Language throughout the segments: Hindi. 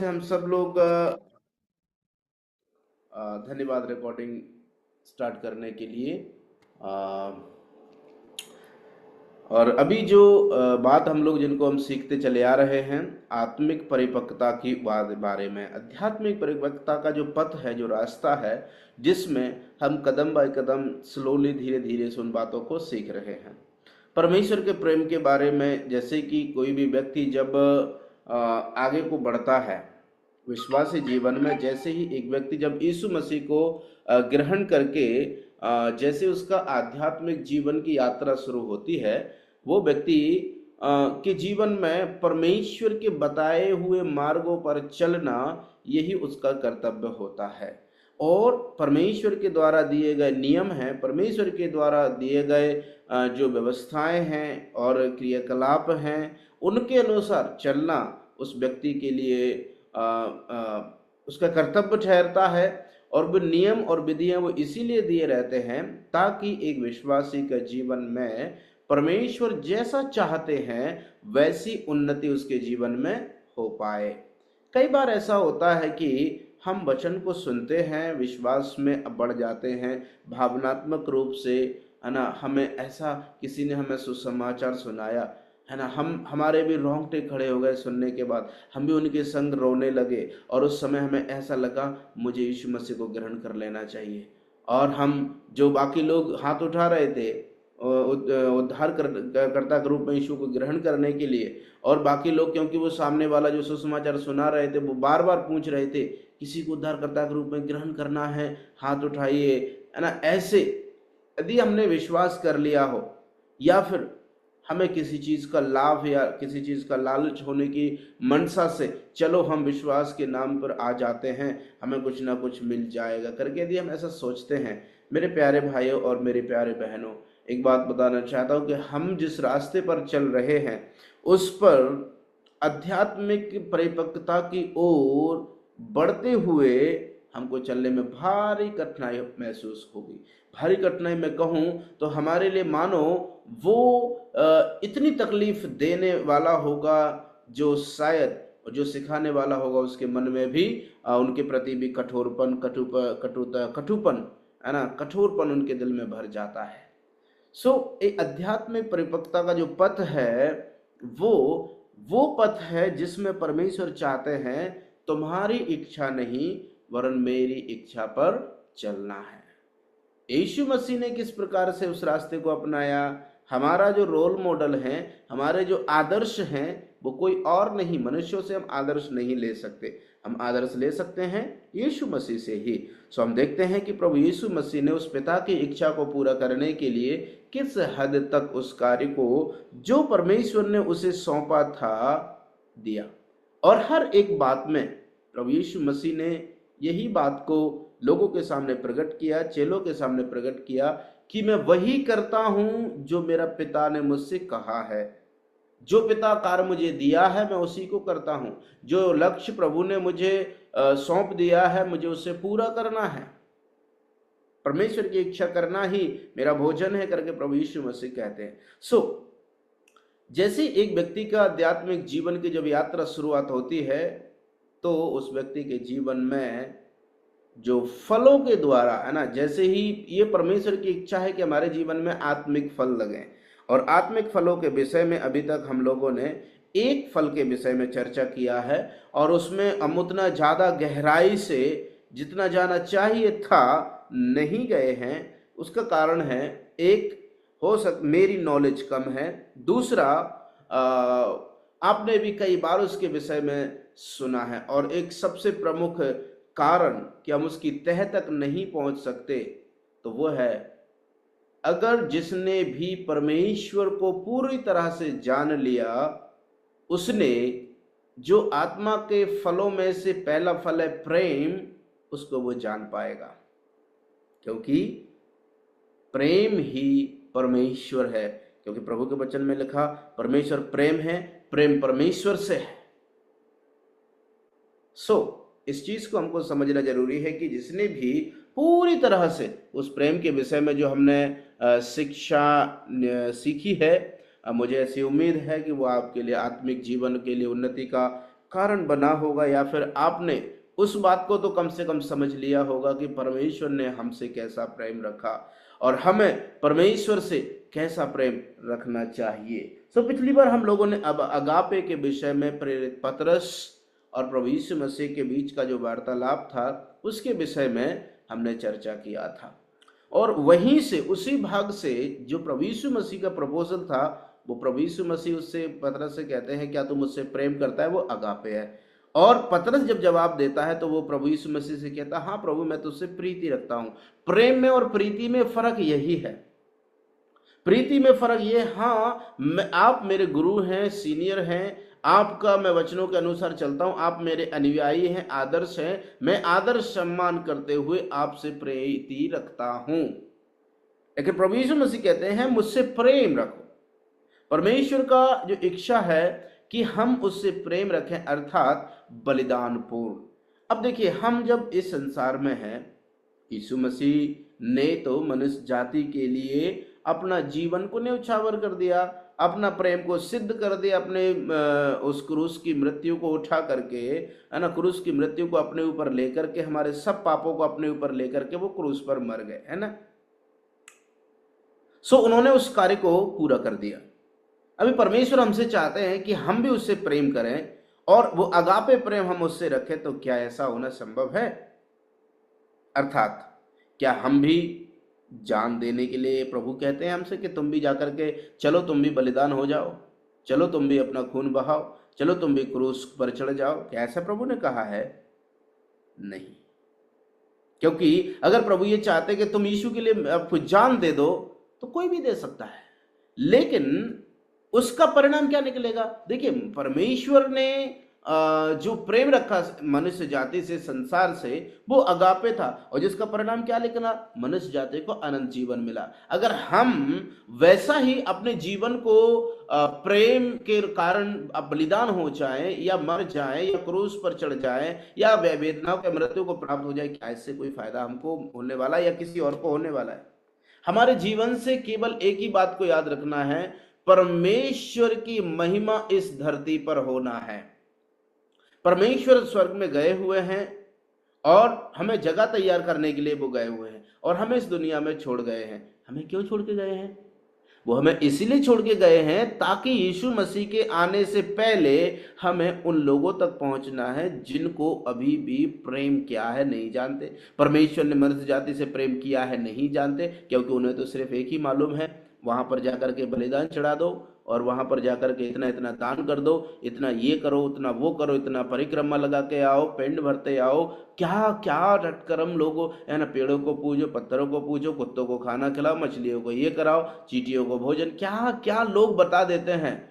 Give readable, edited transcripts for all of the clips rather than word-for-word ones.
हम सब लोग धन्यवाद रिकॉर्डिंग स्टार्ट करने के लिए। अ, और अभी जो बात हम लोग जिनको हम सीखते चले आ रहे हैं आत्मिक परिपक्वता की बारे में, आध्यात्मिक परिपक्वता का जो पथ है, जो रास्ता है, जिसमें हम कदम बाय कदम स्लोली धीरे धीरे उन बातों को सीख रहे हैं। परमेश्वर के प्रेम के बारे में, जैसे कि कोई भी व्यक्ति जब आगे को बढ़ता है विश्वासी जीवन में, जैसे ही एक व्यक्ति जब यीशु मसीह को ग्रहण करके जैसे उसका आध्यात्मिक जीवन की यात्रा शुरू होती है, वो व्यक्ति के जीवन में परमेश्वर के बताए हुए मार्गों पर चलना यही उसका कर्तव्य होता है। और परमेश्वर के द्वारा दिए गए नियम हैं, परमेश्वर के द्वारा दिए गए जो व्यवस्थाएं हैं और क्रियाकलाप हैं, उनके अनुसार चलना उस व्यक्ति के लिए उसका कर्तव्य ठहरता है। और वो नियम और विधियां वो इसीलिए दिए रहते हैं ताकि एक विश्वासी का जीवन में परमेश्वर जैसा चाहते हैं वैसी उन्नति उसके जीवन में हो पाए। कई बार ऐसा होता है कि हम वचन को सुनते हैं, विश्वास में बढ़ जाते हैं, भावनात्मक रूप से, है ना, हमें ऐसा किसी ने हमें सुसमाचार सुनाया, है ना, हमारे भी रोंगटे खड़े हो गए सुनने के बाद, हम भी उनके संग रोने लगे और उस समय हमें ऐसा लगा मुझे यीशु मसीह को ग्रहण कर लेना चाहिए। और हम जो बाकी लोग हाथ उठा रहे थे उद्धारकर्ता के रूप में यीशु को ग्रहण करने के लिए, और बाकी लोग, क्योंकि वो सामने वाला जो सुसमाचार सुना रहे थे वो बार बार पूछ रहे थे किसी को उद्धारकर्ता के रूप में ग्रहण करना है, हाथ उठाइए, है ना। ऐसे यदि हमने विश्वास कर लिया हो, या फिर हमें किसी चीज का लाभ या किसी चीज का लालच होने की मनसा से चलो हम विश्वास के नाम पर आ जाते हैं, हमें कुछ ना कुछ मिल जाएगा करके यदि हम ऐसा सोचते हैं, मेरे प्यारे भाइयों और मेरे प्यारे बहनों, एक बात बताना चाहता हूं कि हम जिस रास्ते पर चल रहे हैं उस पर आध्यात्मिक परिपक्वता की ओर बढ़ते हुए हमको चलने में भारी कठिनाई महसूस होगी। भारी कठिनाई में कहूं तो हमारे लिए मानो वो इतनी तकलीफ देने वाला होगा जो शायद जो सिखाने वाला होगा उसके मन में भी उनके प्रति भी कठोरपन, कटुपन, है ना, कठोरपन उनके दिल में भर जाता है। एक आध्यात्मिक परिपक्वता का जो पथ है वो वो पथ है जिसमें परमेश्वर चाहते हैं तुम्हारी इच्छा नहीं वरन मेरी इच्छा पर चलना है। यीशु मसीह ने किस प्रकार से उस रास्ते को अपनाया, हमारा जो रोल मॉडल है, हमारे जो आदर्श हैं, वो कोई और नहीं, मनुष्यों से हम आदर्श नहीं ले सकते, हम आदर्श ले सकते हैं यीशु मसीह से ही। हम देखते हैं कि प्रभु यीशु मसीह ने उस पिता की इच्छा को पूरा करने के लिए किस हद तक उस कार्य को जो परमेश्वर ने उसे सौंपा था दिया। और हर एक बात में प्रभु यीशु मसीह ने यही बात को लोगों के सामने प्रकट किया, चेलों के सामने प्रकट किया कि मैं वही करता हूं जो मेरा पिता ने मुझसे कहा है, जो पिता कार्य मुझे दिया है मैं उसी को करता हूं, जो लक्ष्य प्रभु ने मुझे सौंप दिया है मुझे उसे पूरा करना है, परमेश्वर की इच्छा करना ही मेरा भोजन है करके प्रभु यीशु मसीह कहते हैं। जैसे एक व्यक्ति का आध्यात्मिक जीवन की जब यात्रा शुरुआत होती है तो उस व्यक्ति के जीवन में जो फलों के द्वारा, है ना, जैसे ही ये परमेश्वर की इच्छा है कि हमारे जीवन में आत्मिक फल लगे, और आत्मिक फलों के विषय में अभी तक हम लोगों ने एक फल के विषय में चर्चा किया है, और उसमें हम उतना ज्यादा गहराई से जितना जाना चाहिए था नहीं गए हैं। उसका कारण है, एक मेरी नॉलेज कम है, दूसरा आपने भी कई बार उसके विषय में सुना है, और एक सबसे प्रमुख कारण कि हम उसकी तह तक नहीं पहुंच सकते तो वो है, अगर जिसने भी परमेश्वर को पूरी तरह से जान लिया उसने जो आत्मा के फलों में से पहला फल है प्रेम, उसको वो जान पाएगा, क्योंकि प्रेम ही परमेश्वर है। क्योंकि प्रभु के वचन में लिखा परमेश्वर प्रेम है, प्रेम परमेश्वर से है। इस चीज को हमको समझना जरूरी है कि जिसने भी पूरी तरह से उस प्रेम के विषय में जो हमने शिक्षा सीखी है, मुझे ऐसी उम्मीद है कि वो आपके लिए आत्मिक जीवन के लिए उन्नति का कारण बना होगा, या फिर आपने उस बात को तो कम से कम समझ लिया होगा कि परमेश्वर ने हमसे कैसा प्रेम रखा और हमें परमेश्वर से कैसा प्रेम रखना चाहिए। पिछली बार हम लोगों ने अब अगापे के विषय में प्रेरित पतरस और प्रभु यीशु मसीह के बीच का जो वार्तालाप था उसके विषय में हमने चर्चा किया था, और वहीं से उसी भाग से जो प्रभु यीशु मसीह का प्रपोजल था, वो प्रभु यीशु मसीह उससे पतरस से कहते हैं क्या तुम मुझसे प्रेम करता है, वो अगापे है। और पतरस जब जवाब देता है तो वो प्रभु यीशु मसीह से कहता है हाँ प्रभु मैं तुझसे प्रीति रखता हूं। प्रेम में और प्रीति में फर्क यही है। प्रीति में फर्क ये, हाँ आप मेरे गुरु हैं, सीनियर हैं, आपका मैं वचनों के अनुसार चलता हूं, आप मेरे अनुयायी हैं, आदर्श हैं, मैं आदर्श सम्मान करते हुए आपसे प्रीति रखता हूं। लेकिन प्रभु यीशु मसीह कहते हैं मुझसे प्रेम रखो। परमेश्वर का जो इच्छा है कि हम उससे प्रेम रखें, अर्थात बलिदान पूर्ण। अब देखिए, हम जब इस संसार में हैं, यीशु मसीह ने तो मनुष्य जाति के लिए अपना जीवन को न्यौछावर कर दिया, अपना प्रेम को सिद्ध कर दिया, अपने उस क्रूस की मृत्यु को उठा करके, है ना, क्रूस की मृत्यु को अपने ऊपर लेकर के, हमारे सब पापों को अपने ऊपर लेकर के वो क्रूस पर मर गए, है ना। उन्होंने उस कार्य को पूरा कर दिया। अभी परमेश्वर हमसे चाहते हैं कि हम भी उससे प्रेम करें और वो अगापे प्रेम हम उससे रखें। तो क्या ऐसा होना संभव है? अर्थात क्या हम भी जान देने के लिए, प्रभु कहते हैं हमसे कि तुम भी जाकर के चलो, तुम भी बलिदान हो जाओ, चलो तुम भी अपना खून बहाओ, चलो तुम भी क्रूस पर चढ़ जाओ, क्या ऐसा प्रभु ने कहा है? नहीं। क्योंकि अगर प्रभु ये चाहते कि तुम यीशु के लिए कुछ जान दे दो तो कोई भी दे सकता है, लेकिन उसका परिणाम क्या निकलेगा? देखिए, परमेश्वर ने जो प्रेम रखा मनुष्य जाति से, संसार से, वो अगापे था, और जिसका परिणाम क्या निकला? मनुष्य जाति को अनंत जीवन मिला। अगर हम वैसा ही अपने जीवन को प्रेम के कारण बलिदान हो जाए, या मर जाए, या क्रूस पर चढ़ जाए, या वेदनाओं के मृत्यु को प्राप्त हो जाए, क्या इससे कोई फायदा हमको होने वाला है या किसी और को होने वाला है? हमारे जीवन से केवल एक ही बात को याद रखना है, परमेश्वर की महिमा इस धरती पर होना है। परमेश्वर स्वर्ग में गए हुए हैं और हमें जगह तैयार करने के लिए वो गए हुए हैं, और हमें इस दुनिया में छोड़ गए हैं। हमें क्यों छोड़ के गए हैं? वो हमें इसीलिए छोड़ के गए हैं ताकि यीशु मसीह के आने से पहले हमें उन लोगों तक पहुंचना है जिनको अभी भी प्रेम क्या है नहीं जानते। परमेश्वर ने मनुष्य जाति से प्रेम किया है नहीं जानते, क्योंकि उन्हें तो सिर्फ एक ही मालूम है, वहां पर जाकर के बलिदान चढ़ा दो, और वहां पर जाकर के इतना इतना दान कर दो, इतना ये करो, उतना वो करो, इतना परिक्रमा लगा के आओ, पेंड भरते आओ, क्या क्या रटकरम लोगों, है ना, पेड़ों को पूजो, पत्थरों को पूजो, कुत्तों को खाना खिलाओ, मछलियों को ये कराओ, चींटियों को भोजन, क्या क्या लोग बता देते हैं।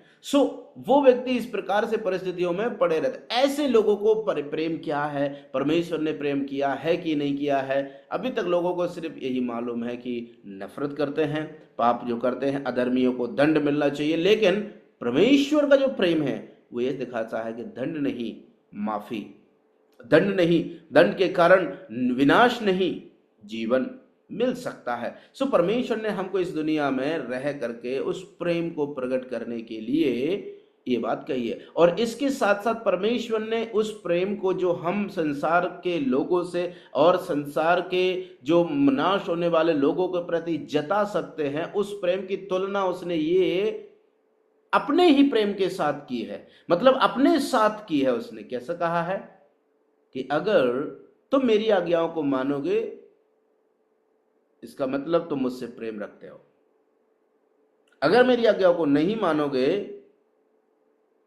वो व्यक्ति इस प्रकार से परिस्थितियों में पड़े रहते। ऐसे लोगों को प्रेम क्या है, परमेश्वर ने प्रेम किया है कि नहीं किया है, अभी तक लोगों को सिर्फ यही मालूम है कि नफरत करते हैं, पाप जो करते हैं, अधर्मियों को दंड मिलना चाहिए। लेकिन परमेश्वर का जो प्रेम है वो ये दिखाता है कि दंड नहीं, माफी, दंड नहीं, दंड के कारण विनाश नहीं, जीवन मिल सकता है। परमेश्वर ने हमको इस दुनिया में रह करके उस प्रेम को प्रकट करने के लिए ये बात कही है, और इसके साथ साथ परमेश्वर ने उस प्रेम को जो हम संसार के लोगों से और संसार के जो नाश होने वाले लोगों के प्रति जता सकते हैं, उस प्रेम की तुलना उसने ये अपने ही प्रेम के साथ की है। मतलब अपने साथ की है। उसने कैसा कहा है कि अगर तुम मेरी आज्ञाओं को मानोगे, इसका मतलब तुम मुझसे प्रेम रखते हो। अगर मेरी आज्ञाओं को नहीं मानोगे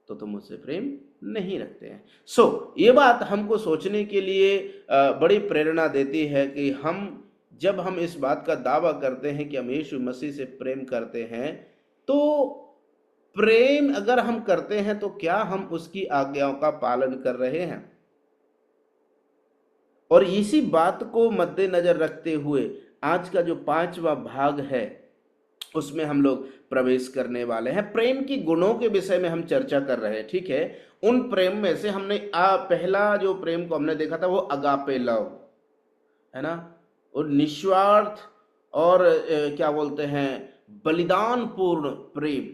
तो तुम मुझसे प्रेम नहीं रखते हैं। ये बात हमको सोचने के लिए बड़ी प्रेरणा देती है कि जब हम इस बात का दावा करते हैं कि हम यीशु मसीह से प्रेम करते हैं, तो प्रेम अगर हम करते हैं तो क्या हम उसकी आज्ञाओं का पालन कर रहे हैं? और इसी बात को मद्देनजर रखते हुए आज का जो 5वां भाग है उसमें हम लोग प्रवेश करने वाले हैं। प्रेम की गुणों के विषय में हम चर्चा कर रहे हैं, ठीक है। उन प्रेम में से हमने पहला जो प्रेम को हमने देखा था वो अगापे लव है ना, और निस्वार्थ और क्या बोलते हैं, बलिदान पूर्ण प्रेम,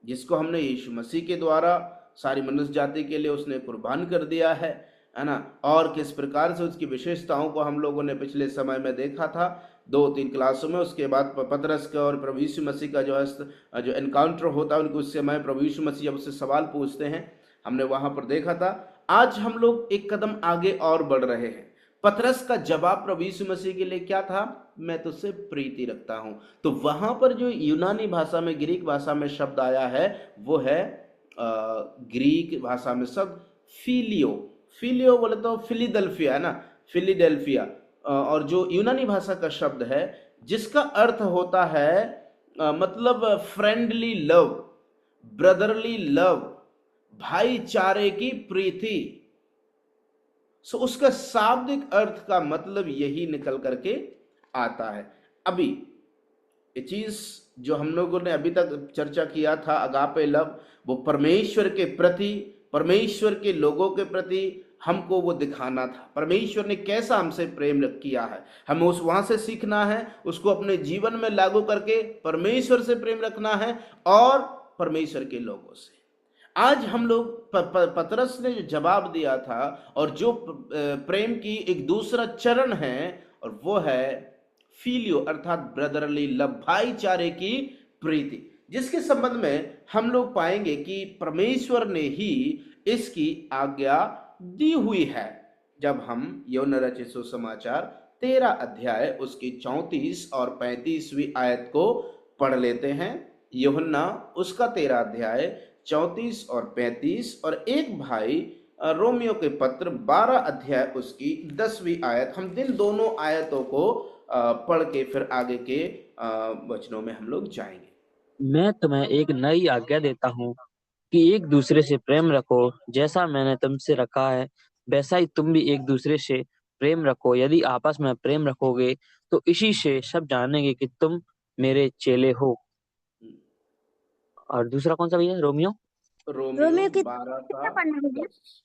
जिसको हमने यीशु मसीह के द्वारा सारी मनुष्य जाति के लिए उसने कुर्बान कर दिया है ना। और किस प्रकार से उसकी विशेषताओं को हम लोगों ने पिछले समय में देखा था 2-3 क्लासों में। उसके बाद पतरस का और प्रभु यीशु मसीह का जो एनकाउंटर होता है उनको, उस समय प्रभु यीशु मसीह जब उससे सवाल पूछते हैं, हमने वहां पर देखा था। आज हम लोग एक कदम आगे और बढ़ रहे हैं। पतरस का जवाब प्रभु यीशु मसीह के लिए क्या था? मैं तुझसे प्रीति रखता हूं। तो वहां पर जो यूनानी भाषा में, ग्रीक भाषा में शब्द आया है वो है ग्रीक भाषा में शब्द फिलियो। फिलियो बोले तो फिलिडेल्फिया है ना, फिलिडेल्फिया। और जो यूनानी भाषा का शब्द है जिसका अर्थ होता है मतलब फ्रेंडली लव, ब्रदरली लव, भाईचारे की प्रीति। सो उसका शाब्दिक अर्थ का मतलब यही निकल करके आता है। अभी ये चीज जो हम लोगों ने अभी तक चर्चा किया था, अगापे लव, वो परमेश्वर के प्रति, परमेश्वर के लोगों के प्रति हमको वो दिखाना था। परमेश्वर ने कैसा हमसे प्रेम किया है, हमें उस वहां से सीखना है, उसको अपने जीवन में लागू करके परमेश्वर से प्रेम रखना है और परमेश्वर के लोगों से। आज हम लोग पतरस ने जो जवाब दिया था और जो प्रेम की एक दूसरा चरण है, और वो है फीलियो अर्थात ब्रदरली लव, भाईचारे की प्रीति, जिसके संबंध में हम लोग पाएंगे कि परमेश्वर ने ही इसकी आज्ञा दी हुई है। जब हम यूहन्ना रचित सुसमाचार 13 अध्याय उसकी 34 और 35वीं आयत को पढ़ लेते हैं। यूहन्ना उसका 13 अध्याय 34 और 35, और एक भाई रोमियो के पत्र 12 अध्याय उसकी 10वीं आयत। हम दिन दोनों आयतों को पढ़ के फिर आगे के वचनों में हम लोग जाएंगे। मैं तुम्हें एक नई आज्ञा देता हूँ कि एक दूसरे से प्रेम रखो। जैसा मैंने तुमसे रखा है वैसा ही तुम भी एक दूसरे से प्रेम रखो। यदि आपस में प्रेम रखोगे तो इसी से सब जानेंगे कि तुम मेरे चेले हो। और दूसरा कौन सा भैया? रोमियो रोमियो की 12 का कितना पढ़ना है? 10।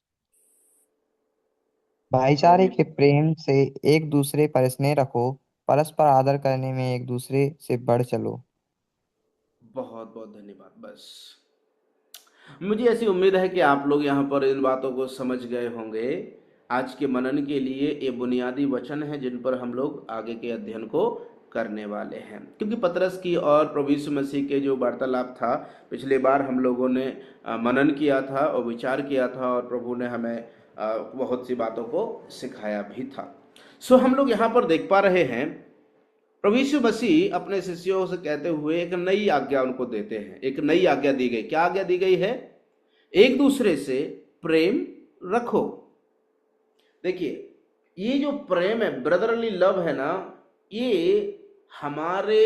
भाईचारे के प्रेम से एक दूसरे पर स्नेह रखो, परस्पर आदर करने में एक दूसरे से बढ़ चलो। बहुत बहुत धन्यवाद। बस मुझे ऐसी उम्मीद है कि आप लोग यहाँ पर इन बातों को समझ गए होंगे। आज के मनन के लिए ये बुनियादी वचन है जिन पर हम लोग आगे के अध्ययन को करने वाले हैं। क्योंकि पतरस की और प्रभु यीशु मसीह के जो वार्तालाप था, पिछले बार हम लोगों ने मनन किया था और विचार किया था, और प्रभु ने हमें बहुत सी बातों को सिखाया भी था। सो हम लोग यहाँ पर देख पा रहे हैं प्रभु यीशु मसीह अपने शिष्यों से कहते हुए एक नई आज्ञा उनको देते हैं। एक नई आज्ञा दी गई। क्या आज्ञा दी गई है? एक दूसरे से प्रेम रखो। देखिए, ये जो प्रेम है, ब्रदरली लव है ना, ये हमारे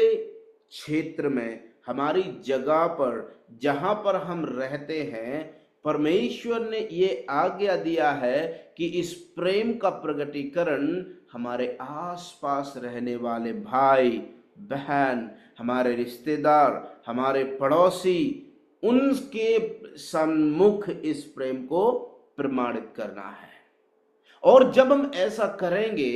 क्षेत्र में, हमारी जगह पर, जहां पर हम रहते हैं, परमेश्वर ने ये आज्ञा दिया है कि इस प्रेम का प्रगटीकरण हमारे आसपास रहने वाले भाई बहन, हमारे रिश्तेदार, हमारे पड़ोसी, उनके सम्मुख इस प्रेम को प्रमाणित करना है। और जब हम ऐसा करेंगे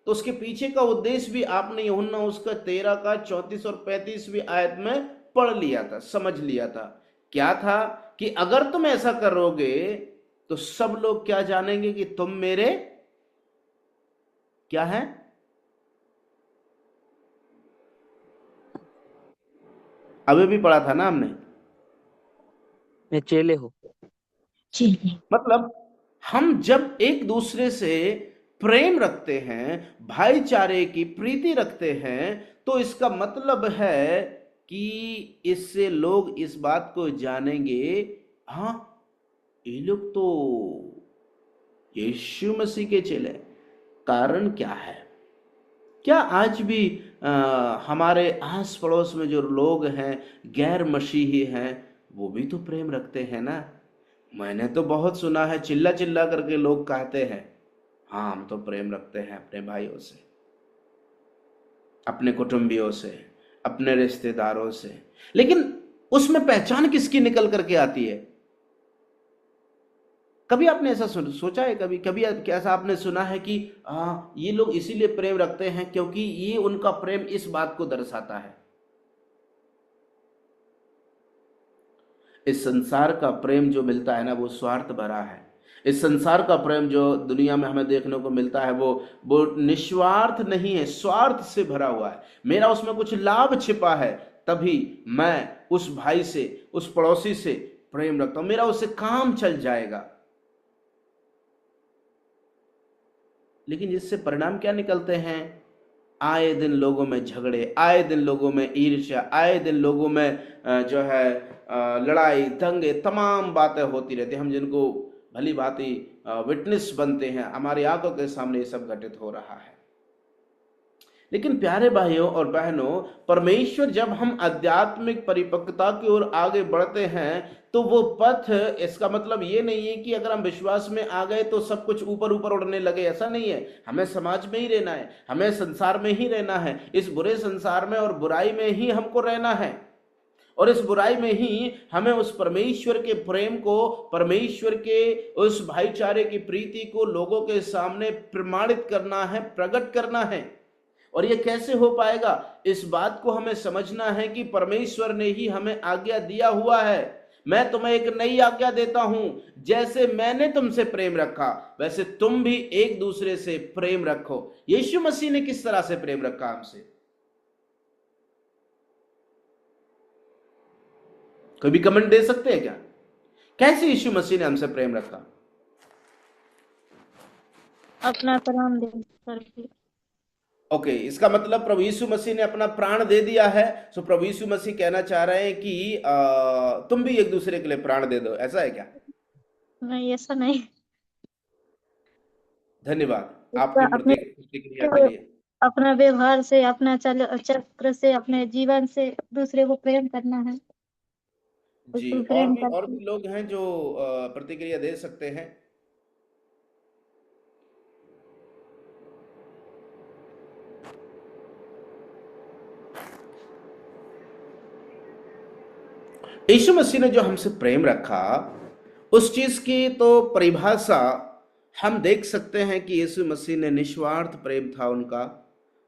तो उसके पीछे का उद्देश्य भी आपने यूहन्ना उसका 13 का 34 और 35वीं आयत में पढ़ लिया था, समझ लिया था। क्या था कि अगर तुम ऐसा करोगे तो सब लोग क्या जानेंगे कि तुम मेरे क्या है? अभी भी पढ़ा था ना हमने, में चेले हो। मतलब हम जब एक दूसरे से प्रेम रखते हैं, भाईचारे की प्रीति रखते हैं, तो इसका मतलब है कि इससे लोग इस बात को जानेंगे, हाँ ये लोग तो यीशु मसीह के चेले। कारण क्या है? क्या आज भी हमारे आस पड़ोस में जो लोग हैं, गैर मसीही हैं, वो भी तो प्रेम रखते हैं ना? मैंने तो बहुत सुना है, चिल्ला चिल्ला करके लोग कहते हैं, हाँ हम तो प्रेम रखते हैं अपने भाइयों से, अपने कुटुंबियों से, अपने रिश्तेदारों से। लेकिन उसमें पहचान किसकी निकल करके आती है? कभी आपने ऐसा सोचा है? कभी कभी ऐसा आपने सुना है कि ये लोग इसीलिए प्रेम रखते हैं क्योंकि ये उनका प्रेम इस बात को दर्शाता है? इस संसार का प्रेम जो मिलता है ना, वो स्वार्थ भरा है। इस संसार का प्रेम जो दुनिया में हमें देखने को मिलता है, वो निस्वार्थ नहीं है, स्वार्थ से भरा हुआ है। मेरा उसमें कुछ लाभ छिपा है, तभी मैं उस भाई से, उस पड़ोसी से प्रेम रखता हूं, मेरा उससे काम चल जाएगा। लेकिन इससे परिणाम क्या निकलते हैं? आए दिन लोगों में झगड़े, आए दिन लोगों में ईर्ष्या, आए दिन लोगों में जो है लड़ाई दंगे, तमाम बातें होती रहती हैं। हम जिनको भली भांति विटनेस बनते हैं, हमारी आंखों के सामने ये सब घटित हो रहा है। लेकिन प्यारे भाइयों और बहनों, परमेश्वर, जब हम आध्यात्मिक परिपक्वता की ओर आगे बढ़ते हैं, तो वो पथ, इसका मतलब ये नहीं है कि अगर हम विश्वास में आ गए तो सब कुछ ऊपर ऊपर उड़ने लगे, ऐसा नहीं है। हमें समाज में ही रहना है, हमें संसार में ही रहना है, इस बुरे संसार में और बुराई में ही हमको रहना है। और इस बुराई में ही हमें उस परमेश्वर के प्रेम को, परमेश्वर के उस भाईचारे की प्रीति को लोगों के सामने प्रमाणित करना है, प्रकट करना है। और ये कैसे हो पाएगा? इस बात को हमें समझना है कि परमेश्वर ने ही हमें आज्ञा दिया हुआ है। मैं तुम्हें एक नई आज्ञा देता हूं, जैसे मैंने तुमसे प्रेम रखा वैसे तुम भी एक दूसरे से प्रेम रखो। यीशु मसीह ने किस तरह से प्रेम रखा हमसे? कोई भी कमेंट दे सकते हैं क्या? कैसे यीशु मसीह ने हमसे प्रेम रखा? अपना प्राण दे करके। ओके, इसका मतलब प्रभु यीशु मसीह ने अपना प्राण दे दिया है। सो प्रभु यीशु मसीह कहना चाह रहे हैं कि तुम भी एक दूसरे के लिए प्राण दे दो, ऐसा है क्या? नहीं, ऐसा नहीं। धन्यवाद आपकी उसका अपने प्रतिक्रिया के लिए। अपना व्यवहार से, अपना चक्र से, अपने जीवन से दूसरे को प्रेम करना है। जी, उसको और प्रेम भी करके लोग हैं जो प्रतिक्रिया दे सकते हैं। यीशु मसीह ने जो हमसे प्रेम रखा, उस चीज की तो परिभाषा हम देख सकते हैं कि यीशु मसीह ने निस्वार्थ प्रेम था उनका।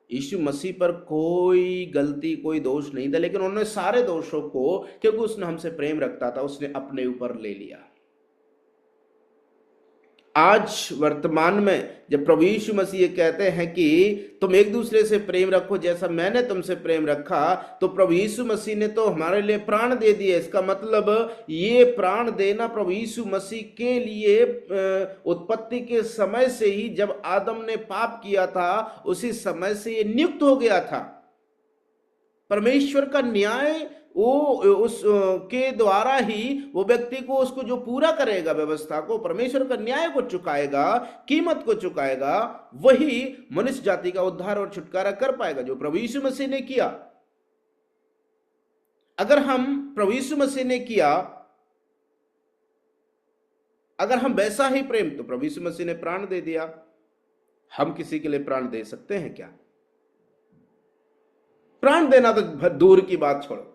यीशु मसीह पर कोई गलती, कोई दोष नहीं था, लेकिन उन्होंने सारे दोषों को, क्योंकि उसने हमसे प्रेम रखता था, उसने अपने ऊपर ले लिया। आज वर्तमान में जब प्रभु यीशु मसीह ये कहते हैं कि तुम एक दूसरे से प्रेम रखो जैसा मैंने तुमसे प्रेम रखा, तो प्रभु यीशु मसीह ने तो हमारे लिए प्राण दे दिए। इसका मतलब ये प्राण देना प्रभु यीशु मसीह के लिए उत्पत्ति के समय से ही, जब आदम ने पाप किया था उसी समय से ये नियुक्त हो गया था। परमेश्वर का न्याय वो उस के द्वारा ही वो व्यक्ति को, उसको जो पूरा करेगा व्यवस्था को, परमेश्वर का न्याय को चुकाएगा, कीमत को चुकाएगा, वही मनुष्य जाति का उद्धार और छुटकारा कर पाएगा, जो प्रभु यीशु मसीह ने किया। अगर हम प्रभु यीशु मसीह ने किया, अगर हम वैसा ही प्रेम, तो प्रभु यीशु मसीह ने प्राण दे दिया, हम किसी के लिए प्राण दे सकते हैं क्या? प्राण देना तो दूर की बात छोड़ो।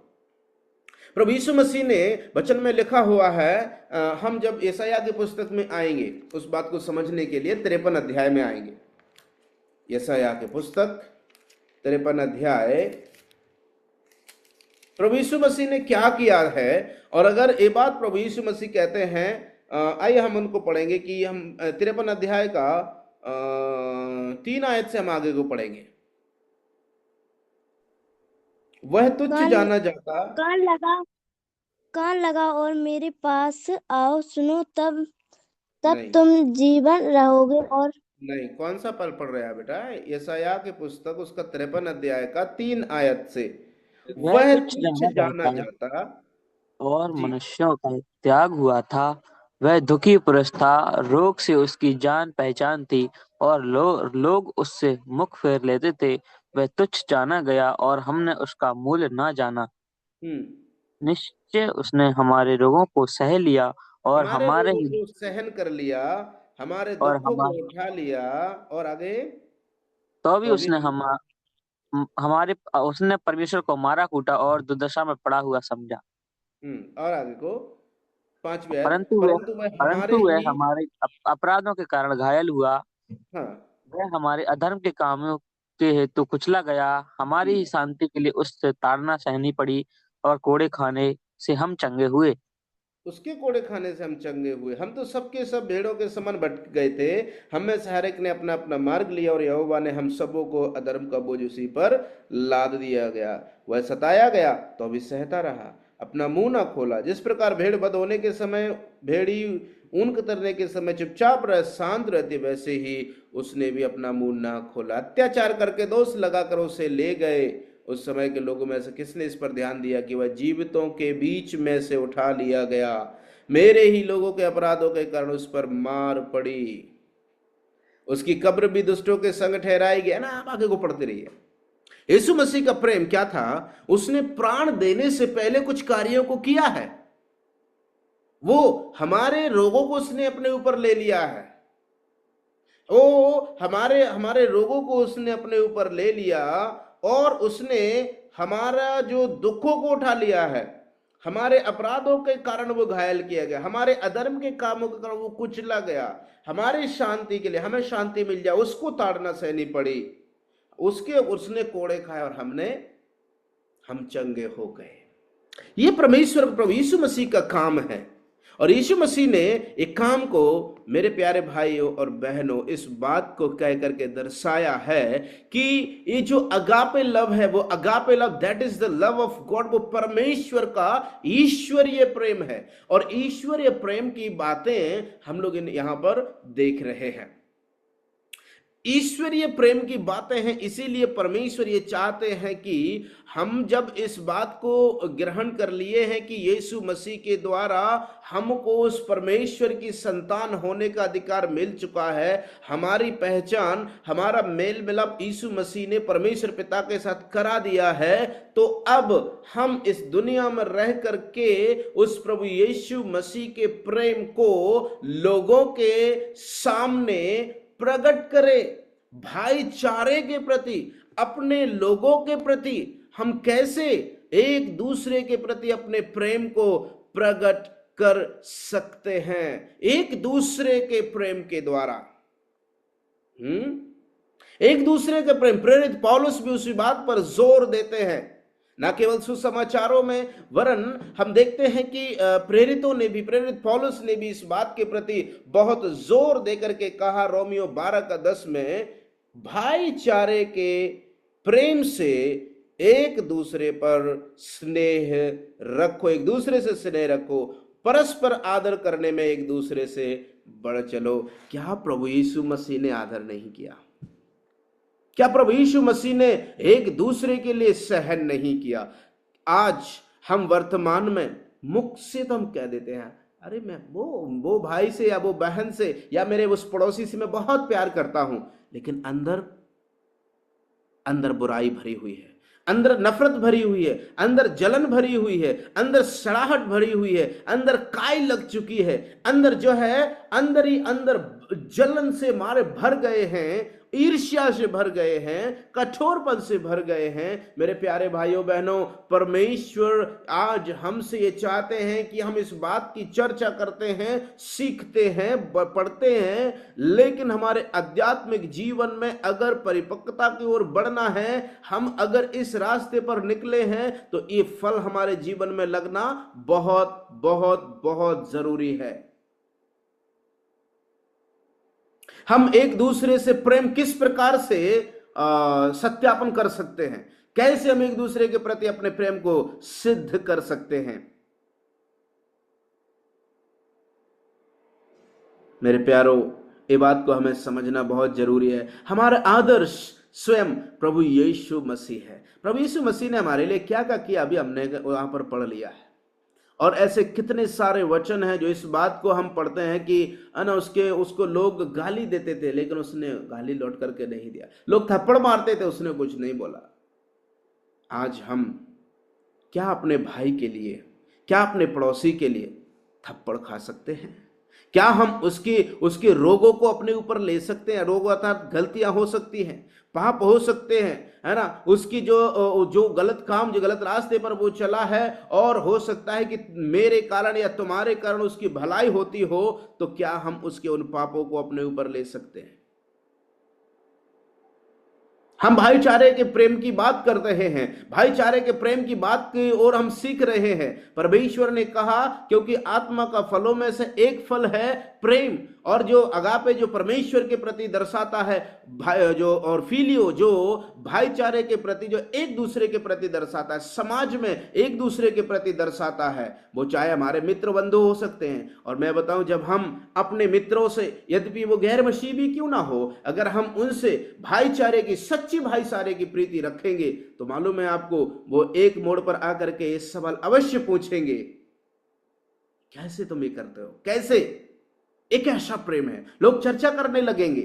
प्रभु यीशु मसीह ने वचन में लिखा हुआ है, हम जब यशायाह की पुस्तक में आएंगे उस बात को समझने के लिए 53 अध्याय में आएंगे। यशायाह की पुस्तक 53 अध्याय, प्रभु यीशु मसीह ने क्या किया है, और अगर ये बात प्रभु यीशु मसीह कहते हैं, आइए हम उनको पढ़ेंगे कि हम 53 अध्याय का 3 आयत से हम आगे को पढ़ेंगे। वह तुच्छ जाना जाता, कान लगा और मेरे पास आओ, सुनो, तब नहीं तुम जीवन रहोगे। और नहीं, कौन सा पल पढ़ रहा है बेटा? यशायाह की पुस्तक उसका 53 अध्याय का 3 आयत से, वह तुच्छ तुच्छ जाना जाना जाता जाता। और जी, मनुष्यों का त्याग हुआ था। वह दुखी पुरुष था, रोग से उसकी जान पहचान थी, और लोग उससे मुख फेर लेते थे। वह तुच्छ जाना गया और हमने उसका मूल्य ना जाना। निश्चय उसने हमारे रोगों को सह लिया और हमारे हमारे रोगों को सहन कर लिया, हमारे और दुखों को हमारे उठा लिया। और आगे, तो भी तो भी उसने हमारे उसने परमेश्वर को मारा कूटा और दुर्दशा में पड़ा हुआ समझा। और आगे को 5वीं आयत, परंतु वह परंतु वह हमारे ही, हमारे अपराधों के कारण घायल हुआ, हाँ, वह हमारे अधर्म के कामों के हेतु कुचला गया। हमारी ही शांति के लिए उससे ताड़ना सहनी पड़ी और कोड़े खाने से हम चंगे हुए। उसके कोड़े खाने से हम चंगे हुए। हम तो सबके सब भेड़ों के समान भटक गए थे, हम में से हर एक ने अपना अपना मार्ग लिया और यहोवा ने हम सबों को अधर्म का बोझ उसी पर लाद दिया गया। वह सताया गया तो भी सहता रहा, अपना मुंह ना खोला। जिस प्रकार भेड़ बद होने के समय भेड़ी ऊन कतरने के समय चुपचाप रह शांत रहती, वैसे ही उसने भी अपना मुंह ना खोला। अत्याचार करके दोष लगाकर उसे ले गए। उस समय के लोगों में से किसने इस पर ध्यान दिया कि वह जीवितों के बीच में से उठा लिया गया? मेरे ही लोगों के अपराधों के कारण उस पर मार पड़ी, उसकी कब्र भी दुष्टों के संग ठहराई गई। ना, आप आगे को पढ़ते रहिए। यीशु मसीह का प्रेम क्या था? उसने प्राण देने से पहले कुछ कार्यों को किया है। वो हमारे रोगों को उसने अपने ऊपर ले लिया है। वो हमारे रोगों को उसने अपने ऊपर ले लिया और उसने हमारा जो दुखों को उठा लिया है। हमारे अपराधों के कारण वो घायल किया गया, हमारे अधर्म के कामों के कारण वो कुचला गया। हमारी शांति के लिए, हमें शांति मिल जाए, उसको ताड़ना सहनी पड़ी। उसने कोड़े खाए और हम चंगे हो गए। ये परमेश्वर प्रभु यीशु मसीह का काम है। और यीशु मसीह ने एक काम को, मेरे प्यारे भाइयों और बहनों, इस बात को कह करके दर्शाया है कि ये जो अगापे लव है, वो agape love, that is the love of God, वो परमेश्वर का ईश्वरीय प्रेम है। और ईश्वरीय प्रेम की बातें हम लोग यहां पर देख रहे हैं। ईश्वरीय प्रेम की बातें हैं, इसीलिए परमेश्वर ये चाहते हैं कि हम जब इस बात को ग्रहण कर लिए हैं कि यीशु मसीह के द्वारा हमको उस परमेश्वर की संतान होने का अधिकार मिल चुका है, हमारी पहचान, हमारा मेल मिलाप यीशु मसीह ने परमेश्वर पिता के साथ करा दिया है, तो अब हम इस दुनिया में रह करके उस प्रभु यीशु मसीह के प्रेम को लोगों के सामने प्रकट करे। भाईचारे के प्रति, अपने लोगों के प्रति हम कैसे एक दूसरे के प्रति अपने प्रेम को प्रकट कर सकते हैं? एक दूसरे के प्रेम के द्वारा। एक दूसरे के प्रेम, प्रेरित पौलुस भी उसी बात पर जोर देते हैं, न केवल सुसमाचारों में, वरन हम देखते हैं कि प्रेरित पौलुस ने भी इस बात के प्रति बहुत जोर देकर के कहा, रोमियो 12:10 में, भाईचारे के प्रेम से एक दूसरे पर स्नेह रखो, एक दूसरे से स्नेह रखो, परस्पर आदर करने में एक दूसरे से बढ़ चलो। क्या प्रभु यीशु मसीह ने आदर नहीं किया? क्या प्रभु यीशु मसीह ने एक दूसरे के लिए सहन नहीं किया? आज हम वर्तमान में मुख से तो हम कह देते हैं, अरे मैं वो भाई से या वो बहन से या मेरे उस पड़ोसी से मैं बहुत प्यार करता हूं, लेकिन अंदर बुराई भरी हुई है, अंदर नफरत भरी हुई है, अंदर जलन भरी हुई है, अंदर सड़ाहट भरी हुई है, अंदर काई लग चुकी है, अंदर जो है अंदर ही अंदर जलन से मारे भर गए हैं, ईर्ष्या से भर गए हैं, कठोरपन से भर गए हैं। मेरे प्यारे भाइयों बहनों, परमेश्वर आज हमसे ये चाहते हैं कि हम इस बात की चर्चा करते हैं, सीखते हैं, पढ़ते हैं, लेकिन हमारे आध्यात्मिक जीवन में अगर परिपक्वता की ओर बढ़ना है, हम अगर इस रास्ते पर निकले हैं, तो ये फल हमारे जीवन में लगना बहुत बहुत बहुत जरूरी है। हम एक दूसरे से प्रेम किस प्रकार से सत्यापन कर सकते हैं? कैसे हम एक दूसरे के प्रति अपने प्रेम को सिद्ध कर सकते हैं? मेरे प्यारों, ये बात को हमें समझना बहुत जरूरी है। हमारा आदर्श स्वयं प्रभु यीशु मसीह है। प्रभु यीशु मसीह ने हमारे लिए क्या क्या किया, अभी हमने वहां पर पढ़ लिया है। और ऐसे कितने सारे वचन हैं जो इस बात को हम पढ़ते हैं कि उसको लोग गाली देते थे, लेकिन उसने गाली लौट करके नहीं दिया। लोग थप्पड़ मारते थे, उसने कुछ नहीं बोला। आज हम क्या अपने भाई के लिए, क्या अपने पड़ोसी के लिए थप्पड़ खा सकते हैं? क्या हम उसके रोगों को अपने ऊपर ले सकते हैं? रोग अर्थात गलतियां हो सकती हैं, पाप हो सकते हैं, है ना, उसकी जो गलत काम, जो गलत रास्ते पर वो चला है, और हो सकता है कि मेरे कारण या तुम्हारे कारण उसकी भलाई होती हो, तो क्या हम उसके उन पापों को अपने ऊपर ले सकते हैं? हम भाईचारे के प्रेम की बात कर रहे हैं, भाईचारे के प्रेम की बात की ओर हम सीख रहे हैं। परमेश्वर ने कहा क्योंकि आत्मा का फलों में से एक फल है प्रेम, और जो अगापे जो परमेश्वर के प्रति दर्शाता है, भाई जो और फिलियो जो भाईचारे के प्रति जो एक दूसरे के प्रति दर्शाता है, समाज में एक दूसरे के प्रति दर्शाता है, वो चाहे हमारे मित्र बंधु हो सकते हैं। और मैं बताऊं, जब हम अपने मित्रों से, यद्यपि वो गैर मसीह भी क्यों ना हो, अगर हम उनसे भाईचारे की, सच्ची भाईचारे की प्रीति रखेंगे, तो मालूम है आपको, वो एक मोड़ पर आकर के ये सवाल अवश्य पूछेंगे, कैसे तुम ये करते हो, कैसे, एक ऐसा प्रेम है। लोग चर्चा करने लगेंगे।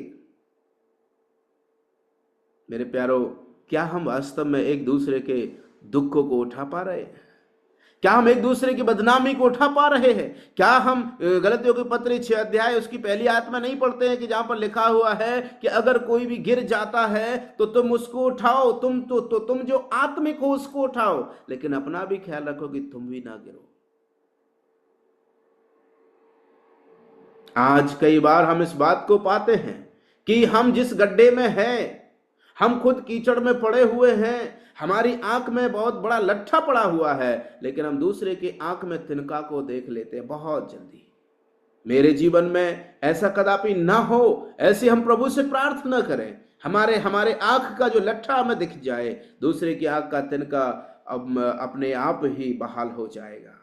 मेरे प्यारो, क्या हम वास्तव में एक दूसरे के दुखों को उठा पा रहे हैं? क्या हम एक दूसरे की बदनामी को उठा पा रहे हैं? क्या हम गलतियों के पत्र 6 अध्याय उसकी पहली आयत में नहीं पढ़ते हैं कि जहां पर लिखा हुआ है कि अगर कोई भी गिर जाता है तो तुम उसको उठाओ, तुम जो आत्मिक हो उसको उठाओ, लेकिन अपना भी ख्याल रखो कि तुम भी ना गिरो। आज कई बार हम इस बात को पाते हैं कि हम जिस गड्ढे में हैं, हम खुद कीचड़ में पड़े हुए हैं, हमारी आंख में बहुत बड़ा लट्ठा पड़ा हुआ है, लेकिन हम दूसरे की आंख में तिनका को देख लेते हैं बहुत जल्दी। मेरे जीवन में ऐसा कदापि ना हो, ऐसे हम प्रभु से प्रार्थना करें, हमारे आंख का जो लट्ठा हमें दिख जाए, दूसरे की आंख का तिनका अब अपने आप ही बहाल हो जाएगा।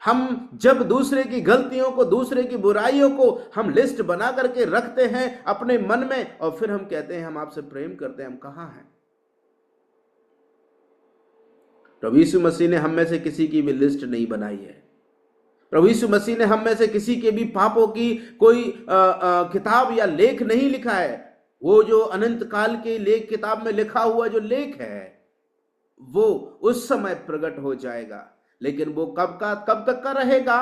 हम जब दूसरे की गलतियों को, दूसरे की बुराइयों को हम लिस्ट बना करके रखते हैं अपने मन में, और फिर हम कहते हैं हम आपसे प्रेम करते हैं, हम कहां हैं? प्रभु यीशु मसीह ने हम में से किसी की भी लिस्ट नहीं बनाई है। प्रभु यीशु मसीह ने हम में से किसी के भी पापों की कोई किताब या लेख नहीं लिखा है। वो जो अनंत काल के लेख, किताब में लिखा हुआ जो लेख है, वो उस समय प्रकट हो जाएगा। लेकिन वो कब तक का रहेगा?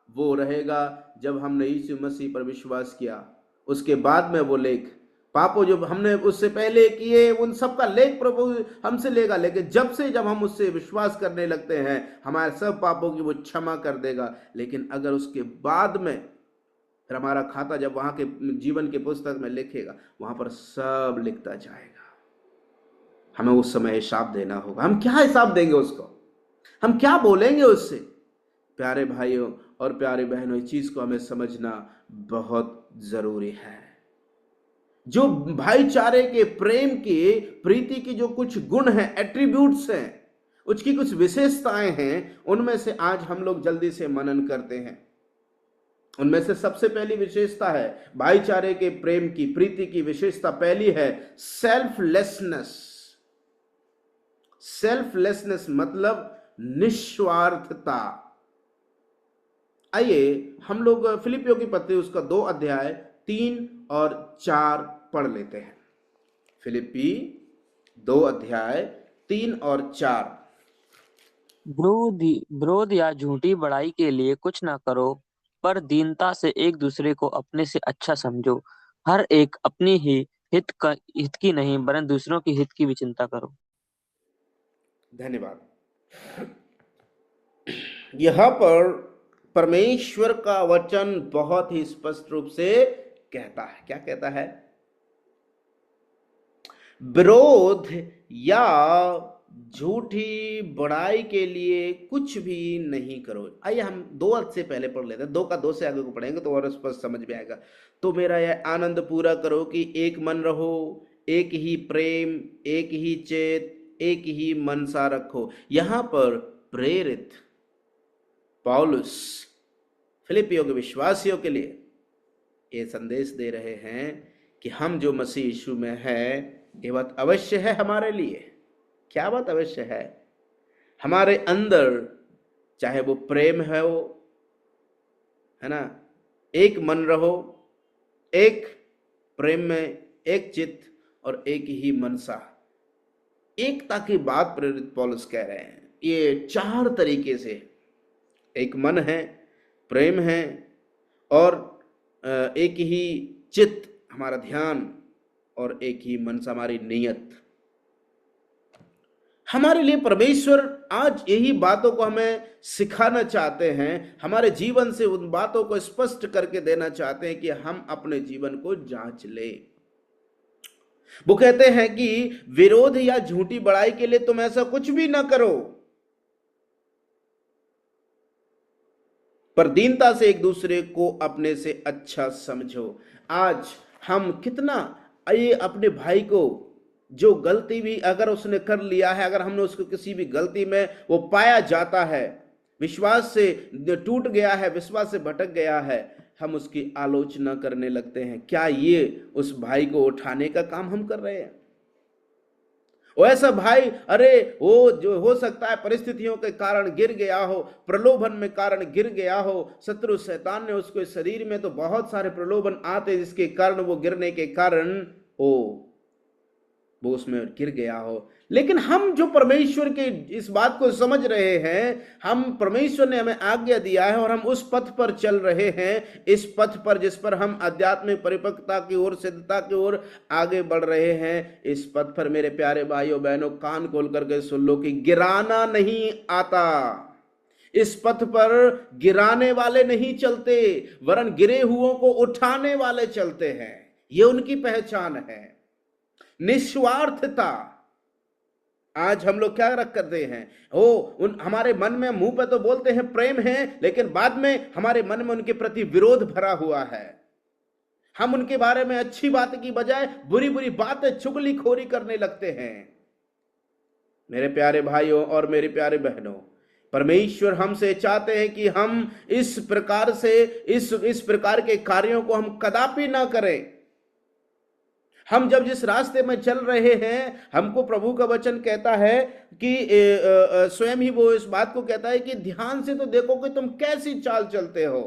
वो रहेगा जब हमने यीशु मसीह पर विश्वास किया, उसके बाद में वो लेख, पापों जो हमने उससे पहले किए उन सब का लेख प्रभु हमसे लेगा। लेकिन जब हम उससे विश्वास करने लगते हैं, हमारे सब पापों की वो क्षमा कर देगा। लेकिन अगर उसके बाद में फिर हमारा खाता जब वहां के जीवन के पुस्तक में लिखेगा, वहां पर सब लिखता जाएगा। हमें उस समय हिसाब देना होगा। हम क्या हिसाब देंगे उसको? हम क्या बोलेंगे उससे? प्यारे भाइयों और प्यारे बहनों, इस चीज को हमें समझना बहुत जरूरी है। जो भाईचारे के, प्रेम के, प्रीति की जो कुछ गुण हैं, एट्रीब्यूट्स हैं, उसकी कुछ विशेषताएं हैं, उनमें से आज हम लोग जल्दी से मनन करते हैं। उनमें से सबसे पहली विशेषता है भाईचारे के प्रेम की, प्रीति की विशेषता पहली है सेल्फलेसनेस। सेल्फलेसनेस मतलब निस्वार्थता। आइए हम लोग फिलिपियों की पत्री उसका 2 अध्याय 3 और 4 पढ़ लेते हैं। फिलिपी 2 अध्याय 3 और 4। विरोध या झूठी बड़ाई के लिए कुछ ना करो, पर दीनता से एक दूसरे को अपने से अच्छा समझो। हर एक अपनी ही हित की नहीं, वरन दूसरों की हित की भी चिंता करो। धन्यवाद। यहां पर परमेश्वर का वचन बहुत ही स्पष्ट रूप से कहता है। क्या कहता है? विरोध या झूठी बड़ाई के लिए कुछ भी नहीं करो। आइए हम 2 अर्थ से पहले पढ़ लेते हैं। 2 का 2 से आगे को पढ़ेंगे तो और स्पष्ट समझ में आएगा। तो मेरा यह आनंद पूरा करो कि एक मन रहो, एक ही प्रेम, एक ही चेत, एक ही मनसा रखो। यहां पर प्रेरित पौलुस फिलिपियों के विश्वासियों के लिए ये संदेश दे रहे हैं कि हम जो मसीह यीशु में हैं, ये बात अवश्य है हमारे लिए। क्या बात अवश्य है? हमारे अंदर चाहे वो प्रेम है, वो है ना, एक मन रहो, एक प्रेम में, एक चित्त और एक ही मनसा। एकता की बात प्रेरित पौलुस कह रहे हैं। ये 4 तरीके से, एक मन है, प्रेम है, और एक ही चित्त हमारा ध्यान, और एक ही मनसा हमारी नियत। हमारे लिए परमेश्वर आज यही बातों को हमें सिखाना चाहते हैं, हमारे जीवन से उन बातों को स्पष्ट करके देना चाहते हैं कि हम अपने जीवन को जांच लें। वो कहते हैं कि विरोध या झूठी बड़ाई के लिए तुम ऐसा कुछ भी ना करो, पर दीनता से एक दूसरे को अपने से अच्छा समझो। आज हम कितना ये अपने भाई को जो गलती भी अगर उसने कर लिया है, अगर हमने उसको किसी भी गलती में वो पाया जाता है, विश्वास से टूट गया है, विश्वास से भटक गया है, हम उसकी आलोचना करने लगते हैं। क्या ये उस भाई को उठाने का काम हम कर रहे हैं? वो ऐसा भाई, अरे वो जो हो सकता है परिस्थितियों के कारण गिर गया हो, प्रलोभन में कारण गिर गया हो, शत्रु शैतान ने उसको शरीर में तो बहुत सारे प्रलोभन आते जिसके कारण वो गिरने के कारण वो उसमें गिर गया हो। लेकिन हम जो परमेश्वर के इस बात को समझ रहे हैं, हम परमेश्वर ने हमें आज्ञा दिया है और हम उस पथ पर चल रहे हैं, इस पथ पर जिस पर हम आध्यात्मिक परिपक्वता की ओर, सिद्धता की ओर आगे बढ़ रहे हैं, इस पथ पर मेरे प्यारे भाइयों बहनों कान खोल करके सुन लो कि गिराना नहीं आता। इस पथ पर गिराने वाले नहीं चलते, वरन गिरे हुओं को उठाने वाले चलते हैं। ये उनकी पहचान है, निस्वार्थता। आज हम लोग क्या रख करते हैं, हमारे मन में मुंह पे तो बोलते हैं प्रेम है, लेकिन बाद में हमारे मन में उनके प्रति विरोध भरा हुआ है। हम उनके बारे में अच्छी बात की बजाय बुरी बुरी बातें, चुगलीखोरी करने लगते हैं। मेरे प्यारे भाइयों और मेरे प्यारे बहनों, परमेश्वर हमसे चाहते हैं कि हम इस प्रकार से इस प्रकार के कार्यों को हम कदापि ना करें। हम जब जिस रास्ते में चल रहे हैं, हमको प्रभु का वचन कहता है कि स्वयं ही वो इस बात को कहता है कि ध्यान से तो देखो कि तुम कैसी चाल चलते हो।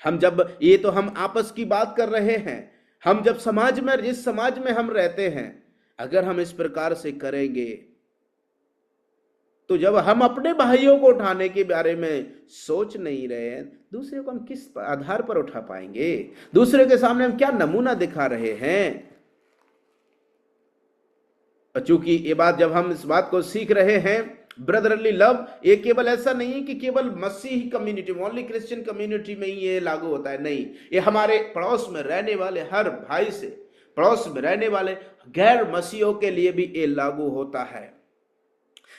हम जब ये तो हम आपस की बात कर रहे हैं, हम जब समाज में, जिस समाज में हम रहते हैं, अगर हम इस प्रकार से करेंगे तो जब हम अपने भाइयों को उठाने के बारे में सोच नहीं रहे हैं, दूसरे को हम किस आधार पर उठा पाएंगे? दूसरे के सामने हम क्या नमूना दिखा रहे हैं? चूंकि ये बात, जब हम इस बात को सीख रहे हैं, ब्रदरली लव, ये केवल ऐसा नहीं है कि केवल मसीही कम्युनिटी, ओनली क्रिश्चियन कम्युनिटी में ही ये लागू होता है। नहीं, ये हमारे पड़ोस में रहने वाले हर भाई से, पड़ोस में रहने वाले गैर मसीहियों के लिए भी ये लागू होता है।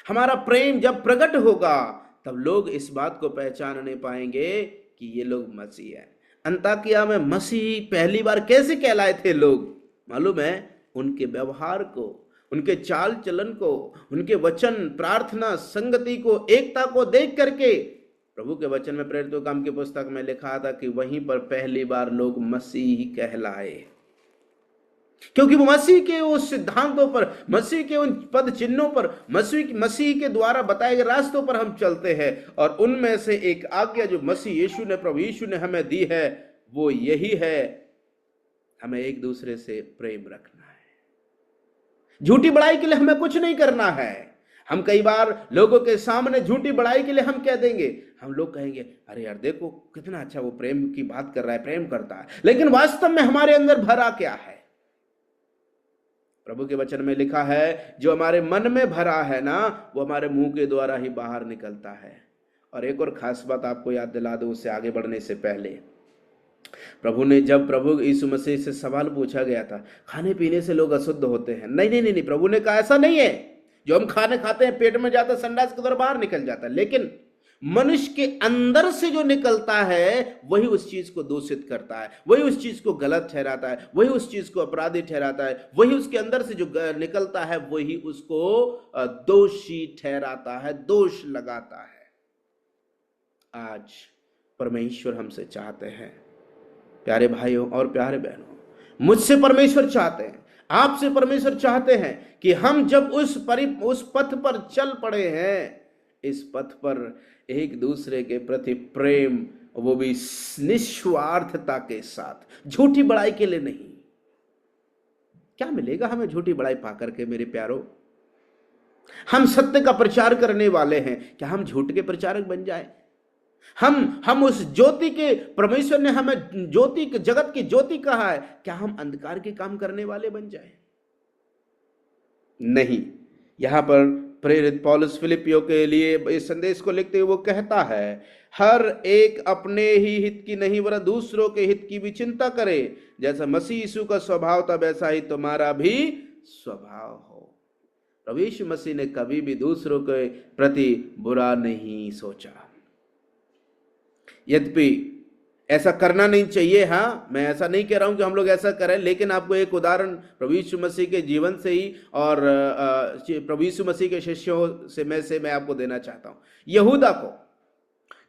हमारा प्रेम जब प्रकट होगा तब लोग इस बात को पहचानने पाएंगे कि ये लोग मसीह हैं। अंताकिया में मसीह पहली बार कैसे कहलाए थे लोग? मालूम है? उनके व्यवहार को, उनके चाल चलन को, उनके वचन, प्रार्थना, संगति को, एकता को देख करके प्रभु के वचन में, प्रेरितों के काम की पुस्तक में लिखा था कि वहीं पर पहली बार लोग मसीह कहलाए, क्योंकि वो मसीह के उस सिद्धांतों पर, मसीह के उन पद चिन्हों पर, मसीह के द्वारा बताए गए रास्तों पर हम चलते हैं। और उनमें से एक आज्ञा जो मसीह यीशु ने, प्रभु यीशु ने हमें दी है, वो यही है, हमें एक दूसरे से प्रेम रखना है। झूठी बड़ाई के लिए हमें कुछ नहीं करना है। हम कई बार लोगों के सामने झूठी बड़ाई के लिए हम कह देंगे, हम लोग कहेंगे अरे यार देखो कितना अच्छा वो प्रेम की बात कर रहा है, प्रेम करता है, लेकिन वास्तव में हमारे अंदर भरा क्या है? प्रभु के वचन में लिखा है, जो हमारे मन में भरा है ना, वो हमारे मुंह के द्वारा ही बाहर निकलता है। और एक और खास बात आपको याद दिला दूं उससे आगे बढ़ने से पहले, जब प्रभु यीशु मसीह से सवाल पूछा गया था, खाने पीने से लोग अशुद्ध होते हैं? नहीं नहीं नहीं, प्रभु ने कहा ऐसा नहीं है। जो हम खाने खाते हैं, पेट में जाता है, संडास के द्वारा बाहर निकल जाता है, लेकिन मनुष्य के अंदर से जो निकलता है वही उस चीज को दूषित करता है, वही उस चीज को गलत ठहराता है, वही उस चीज को अपराधी ठहराता है, वही उसके अंदर से जो निकलता है वही उसको दोषी ठहराता है, दोष लगाता है। आज परमेश्वर हमसे चाहते हैं, प्यारे भाइयों और प्यारे बहनों, मुझसे परमेश्वर चाहते हैं, आपसे परमेश्वर चाहते हैं कि हम जब उस पथ पर चल पड़े हैं, इस पथ पर एक दूसरे के प्रति प्रेम, वो भी निस्वार्थता के साथ, झूठी बड़ाई के लिए नहीं। क्या मिलेगा हमें झूठी बड़ाई पाकर के मेरे प्यारों? हम सत्य का प्रचार करने वाले हैं, क्या हम झूठ के प्रचारक बन जाए? हम उस ज्योति के, परमेश्वर ने हमें ज्योति, जगत की ज्योति कहा है, क्या हम अंधकार के काम करने वाले बन जाए? नहीं। यहां पर प्रेरित पौलुस फिलिपियों के लिए इस संदेश को लिखते हुए वो कहता है, हर एक अपने ही हित की नहीं वरन दूसरों के हित की भी चिंता करे, जैसा मसीह यीशु का स्वभाव था वैसा ही तुम्हारा भी स्वभाव हो। प्रभु यीशु मसीह ने कभी भी दूसरों के प्रति बुरा नहीं सोचा। यद्यपि ऐसा करना नहीं चाहिए, हाँ, मैं ऐसा नहीं कह रहा हूं कि हम लोग ऐसा करें, लेकिन आपको एक उदाहरण प्रभु यीशु मसीह के जीवन से ही और प्रभु यीशु मसीह के शिष्यों से मैं आपको देना चाहता हूं।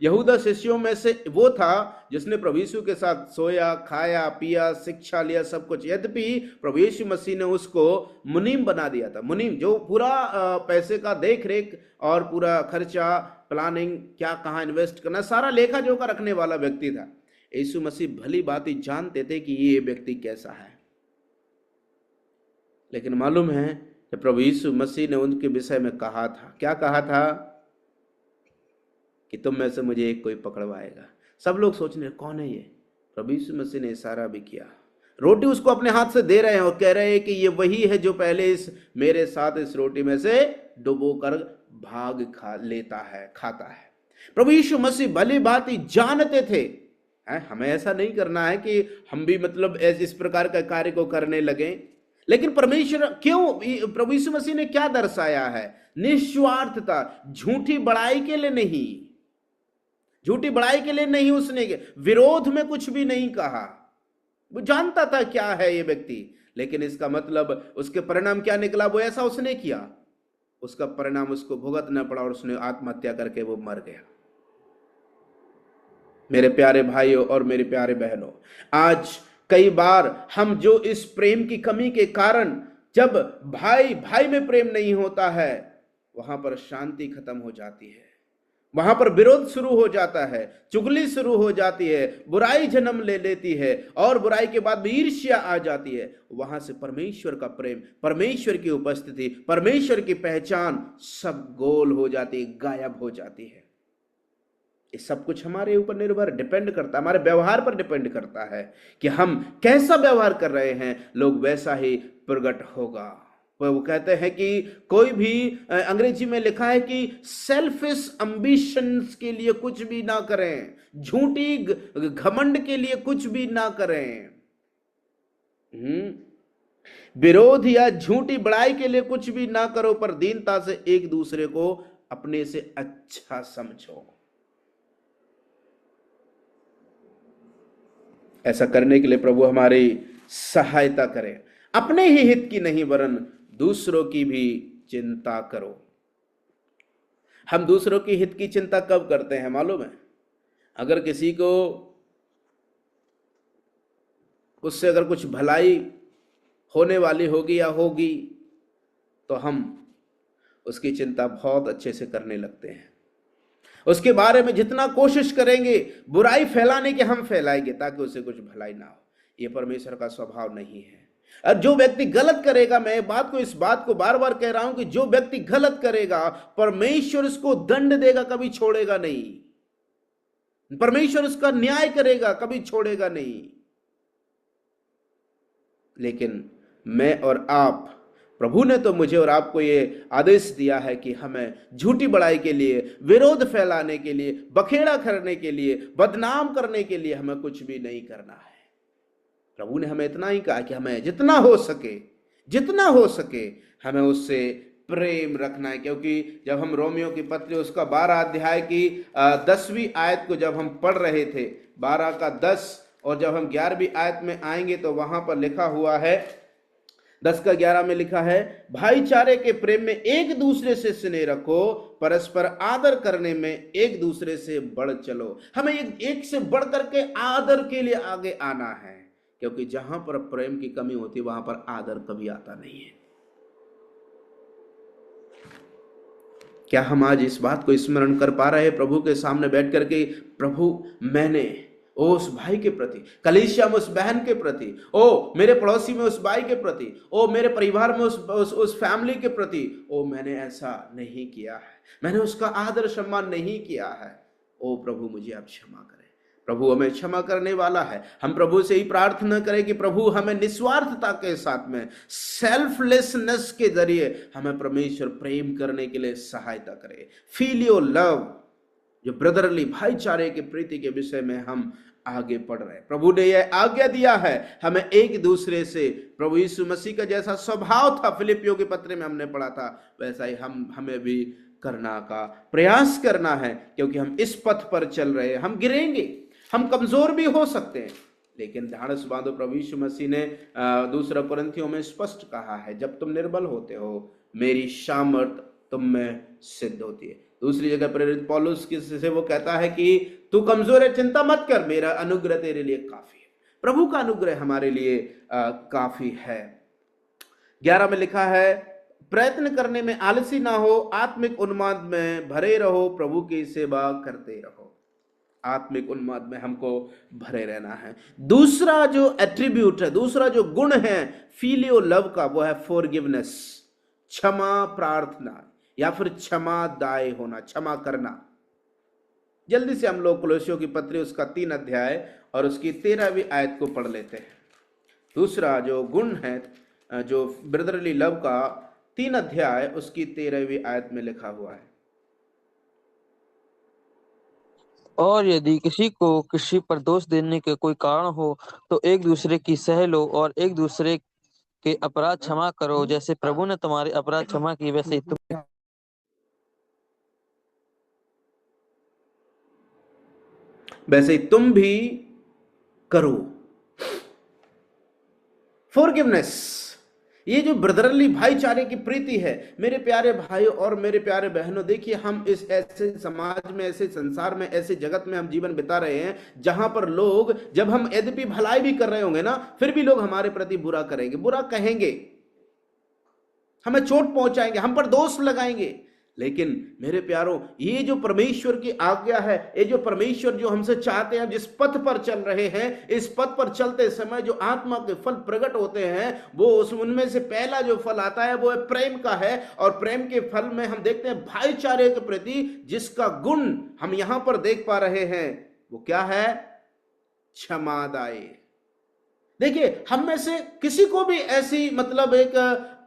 यहूदा शिष्यों में से वो था जिसने प्रभु यीशु के साथ सोया, खाया, पिया, शिक्षा लिया, सब कुछ। यद्यपि प्रभु यीशु मसीह ने उसको मुनीम बना दिया था। मुनीम जो पूरा पैसे का देख रेख और पूरा खर्चा, प्लानिंग, क्या कहाँ इन्वेस्ट करना, सारा लेखा जोखा रखने वाला व्यक्ति था। यीशु मसीह भली बात ही जानते थे कि ये व्यक्ति कैसा है, लेकिन मालूम है कि प्रभु यीशु मसीह ने उनके विषय में कहा था, क्या कहा था कि तुम में से मुझे एक कोई पकड़वाएगा। सब लोग सोचने कौन है ये? प्रभु यीशु मसीह ने इशारा भी किया, रोटी उसको अपने हाथ से दे रहे हैं और कह रहे हैं कि ये वही है जो पहले मेरे साथ इस रोटी में से डुबो कर भाग खाता है। प्रभु यीशु मसीह भली बात ही जानते थे, हमें ऐसा नहीं करना है कि हम भी मतलब इस प्रकार का कार्य को करने लगे। लेकिन परमेश्वर क्यों, प्रभु यीशु मसीह ने क्या दर्शाया है? निस्वार्थता, झूठी बड़ाई के लिए नहीं, झूठी बड़ाई के लिए नहीं, उसने विरोध में कुछ भी नहीं कहा। वो जानता था क्या है ये व्यक्ति, लेकिन इसका मतलब उसके परिणाम क्या निकला, वो ऐसा उसने किया, उसका परिणाम उसको भुगतना पड़ा और उसने आत्महत्या करके वो मर गया। मेरे प्यारे भाइयों और मेरे प्यारे बहनों, आज कई बार हम जो इस प्रेम की कमी के कारण, जब भाई भाई में प्रेम नहीं होता है, वहां पर शांति खत्म हो जाती है, वहां पर विरोध शुरू हो जाता है, चुगली शुरू हो जाती है, बुराई जन्म ले लेती है और बुराई के बाद भी ईर्ष्या आ जाती है। वहां से परमेश्वर का प्रेम, परमेश्वर की उपस्थिति, परमेश्वर की पहचान सब गोल हो जाती है, गायब हो जाती है। ये सब कुछ हमारे ऊपर निर्भर डिपेंड करता है, हमारे व्यवहार पर डिपेंड करता है कि हम कैसा व्यवहार कर रहे हैं, लोग वैसा ही प्रकट होगा। वो कहते हैं कि कोई भी, अंग्रेजी में लिखा है कि सेल्फिश एम्बिशंस के लिए कुछ भी ना करें, झूठी घमंड के लिए कुछ भी ना करें, विरोध या झूठी बड़ाई के लिए कुछ भी ना करो, पर दीनता से एक दूसरे को अपने से अच्छा समझो। ऐसा करने के लिए प्रभु हमारी सहायता करे। अपने ही हित की नहीं वरन दूसरों की भी चिंता करो। हम दूसरों की हित की चिंता कब करते हैं मालूम है? अगर किसी को उससे अगर कुछ भलाई होने वाली होगी या होगी तो हम उसकी चिंता बहुत अच्छे से करने लगते हैं। उसके बारे में जितना कोशिश करेंगे बुराई फैलाने की, हम फैलाएंगे ताकि उसे कुछ भलाई ना हो। यह परमेश्वर का स्वभाव नहीं है। और जो व्यक्ति गलत करेगा, मैं इस बात को बार बार कह रहा हूं कि जो व्यक्ति गलत करेगा परमेश्वर उसको दंड देगा, कभी छोड़ेगा नहीं। परमेश्वर उसका न्याय करेगा, कभी छोड़ेगा नहीं। लेकिन मैं और आप, प्रभु ने तो मुझे और आपको ये आदेश दिया है कि हमें झूठी बड़ाई के लिए, विरोध फैलाने के लिए, बखेड़ा करने के लिए, बदनाम करने के लिए हमें कुछ भी नहीं करना है। प्रभु ने हमें इतना ही कहा कि हमें जितना हो सके हमें उससे प्रेम रखना है। क्योंकि जब हम रोमियो की पत्री उसका 12 अध्याय की 10वीं आयत को जब हम पढ़ रहे थे, 12 का 10, और जब हम 11वीं आयत में आएंगे तो वहां पर लिखा हुआ है, 10 का 11 में लिखा है, भाईचारे के प्रेम में एक दूसरे से स्नेह रखो, परस्पर आदर करने में एक दूसरे से बढ़ चलो। हमें एक से बढ़ करके आदर के लिए आगे आना है, क्योंकि जहां पर प्रेम की कमी होती है वहां पर आदर कभी आता नहीं है। क्या हम आज इस बात को स्मरण कर पा रहे हैं प्रभु के सामने बैठ करके, प्रभु मैंने उस भाई के प्रति, कलीसिया में उस बहन के प्रति, ओ मेरे पड़ोसी में उस भाई के प्रति, ओ मेरे परिवार में उस फैमिली के प्रति, ओ मैंने ऐसा नहीं किया है, मैंने उसका आदर सम्मान नहीं किया है, ओ प्रभु मुझे आप क्षमा करें। प्रभु हमें क्षमा करने वाला है। हम प्रभु से ही प्रार्थना करें कि प्रभु हमें निस्वार्थता के साथ में, सेल्फलेसनेस के जरिए हमें परमेश्वर प्रेम करने के लिए सहायता करे। फीलियो लव, जो ब्रदरली भाईचारे के प्रीति के विषय में हम आगे पढ़ रहे हैं। प्रभु ने यह आज्ञा दिया है हमें एक दूसरे से, प्रभु यीशु मसीह का जैसा स्वभाव था फिलिपियों के पत्र में हमने पढ़ा था, वैसा ही हमें भी करना का प्रयास करना है, क्योंकि हम इस पथ पर चल रहे हैं। हम गिरेंगे, हम कमजोर भी हो सकते हैं, लेकिन ढाढ़स बांधो। प्रभु यीशु मसीह ने 2 कुरिन्थियों में स्पष्ट कहा है, जब तुम निर्बल होते हो मेरी सामर्थ तुम में सिद्ध होती है। दूसरी जगह प्रेरित पौलुस से वो कहता है कि तू कमजोर है, चिंता मत कर, मेरा अनुग्रह तेरे लिए काफी है। प्रभु का अनुग्रह हमारे लिए काफी है। 11 में लिखा है, प्रयत्न करने में आलसी ना हो, आत्मिक उन्माद में भरे रहो, प्रभु की सेवा करते रहो। आत्मिक उन्माद में हमको भरे रहना है। दूसरा जो एट्रीब्यूट है, दूसरा जो गुण है फीलियो लव का, वो है फॉरगिवनेस, क्षमा प्रार्थना या फिर क्षमादाय होना, क्षमा करना। जल्दी से हम लोग कोलोसियों की पत्री उसका 3 अध्याय और उसकी 13वीं आयत को पढ़ लेते हैं। दूसरा जो गुण है जो ब्रदरली लव का, 3 अध्याय उसकी 13वीं आयत में लिखा हुआ है, और यदि किसी को किसी पर दोष देने के कोई कारण हो तो एक दूसरे की सह लो और एक दूसरे के अपराध क्षमा करो, जैसे प्रभु ने तुम्हारे अपराध क्षमा किए वैसे ही तुम भी करो। फॉरगिवनेस, ये जो ब्रदरली भाईचारे की प्रीति है मेरे प्यारे भाइयों और मेरे प्यारे बहनों, देखिए हम इस ऐसे समाज में, ऐसे संसार में, ऐसे जगत में हम जीवन बिता रहे हैं जहां पर लोग, जब हम यद्यपि भलाई भी कर रहे होंगे ना, फिर भी लोग हमारे प्रति बुरा करेंगे, बुरा कहेंगे, हमें चोट पहुंचाएंगे, हम पर दोष लगाएंगे। लेकिन मेरे प्यारों, ये जो परमेश्वर की आज्ञा है, ये जो परमेश्वर जो हमसे चाहते हैं, जिस पथ पर चल रहे हैं, इस पथ पर चलते समय जो आत्मा के फल प्रकट होते हैं, वो उनमें से पहला जो फल आता है वो है प्रेम का है। और प्रेम के फल में हम देखते हैं भाईचारे के प्रति जिसका गुण हम यहां पर देख पा रहे हैं, वो क्या है? क्षमादाय। देखिए, हम में से किसी को भी ऐसी मतलब एक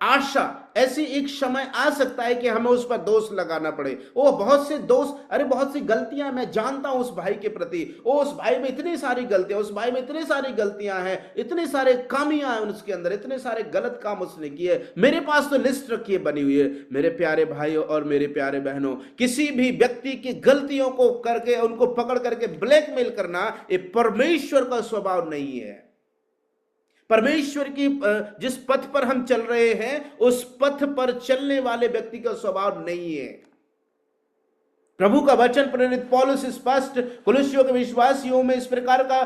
आशा, ऐसी एक समय आ सकता है कि हमें उस पर दोष लगाना पड़े। ओ बहुत से दोष, अरे बहुत सी गलतियां मैं जानता हूं उस भाई के प्रति, ओ उस भाई में इतनी सारी गलतियां, उस भाई में इतनी सारी गलतियां हैं, इतने सारे खामियां हैं उसके अंदर, इतने सारे गलत काम उसने किए। मेरे पास तो लिस्ट रखी है, बनी हुई है। मेरे प्यारे भाइयों और मेरे प्यारे बहनों, किसी भी व्यक्ति की गलतियों को करके उनको पकड़ करके ब्लैकमेल करना ये परमेश्वर का स्वभाव नहीं है। परमेश्वर की जिस पथ पर हम चल रहे हैं उस पथ पर चलने वाले व्यक्ति का स्वभाव नहीं है। प्रभु का वचन प्रेरित पौलुस स्पष्ट कोलोसियों के विश्वासियों में इस प्रकार का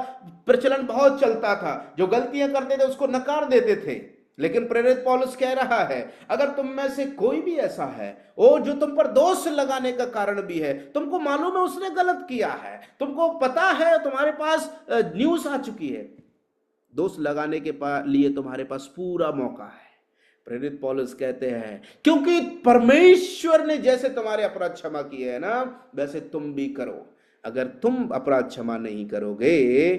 प्रचलन बहुत चलता था, जो गलतियां करते थे उसको नकार देते थे। लेकिन प्रेरित पौलुस कह रहा है, अगर तुम में से कोई भी ऐसा है वो जो तुम पर दोष लगाने का कारण भी है, तुमको मालूम है उसने गलत किया है, तुमको पता है, तुम्हारे पास न्यूज आ चुकी है, दोष लगाने के लिए तुम्हारे पास पूरा मौका है। प्रेरित पौलुस कहते हैं, क्योंकि परमेश्वर ने जैसे तुम्हारे अपराध क्षमा किए हैं ना, वैसे तुम भी करो। अगर तुम अपराध क्षमा नहीं करोगे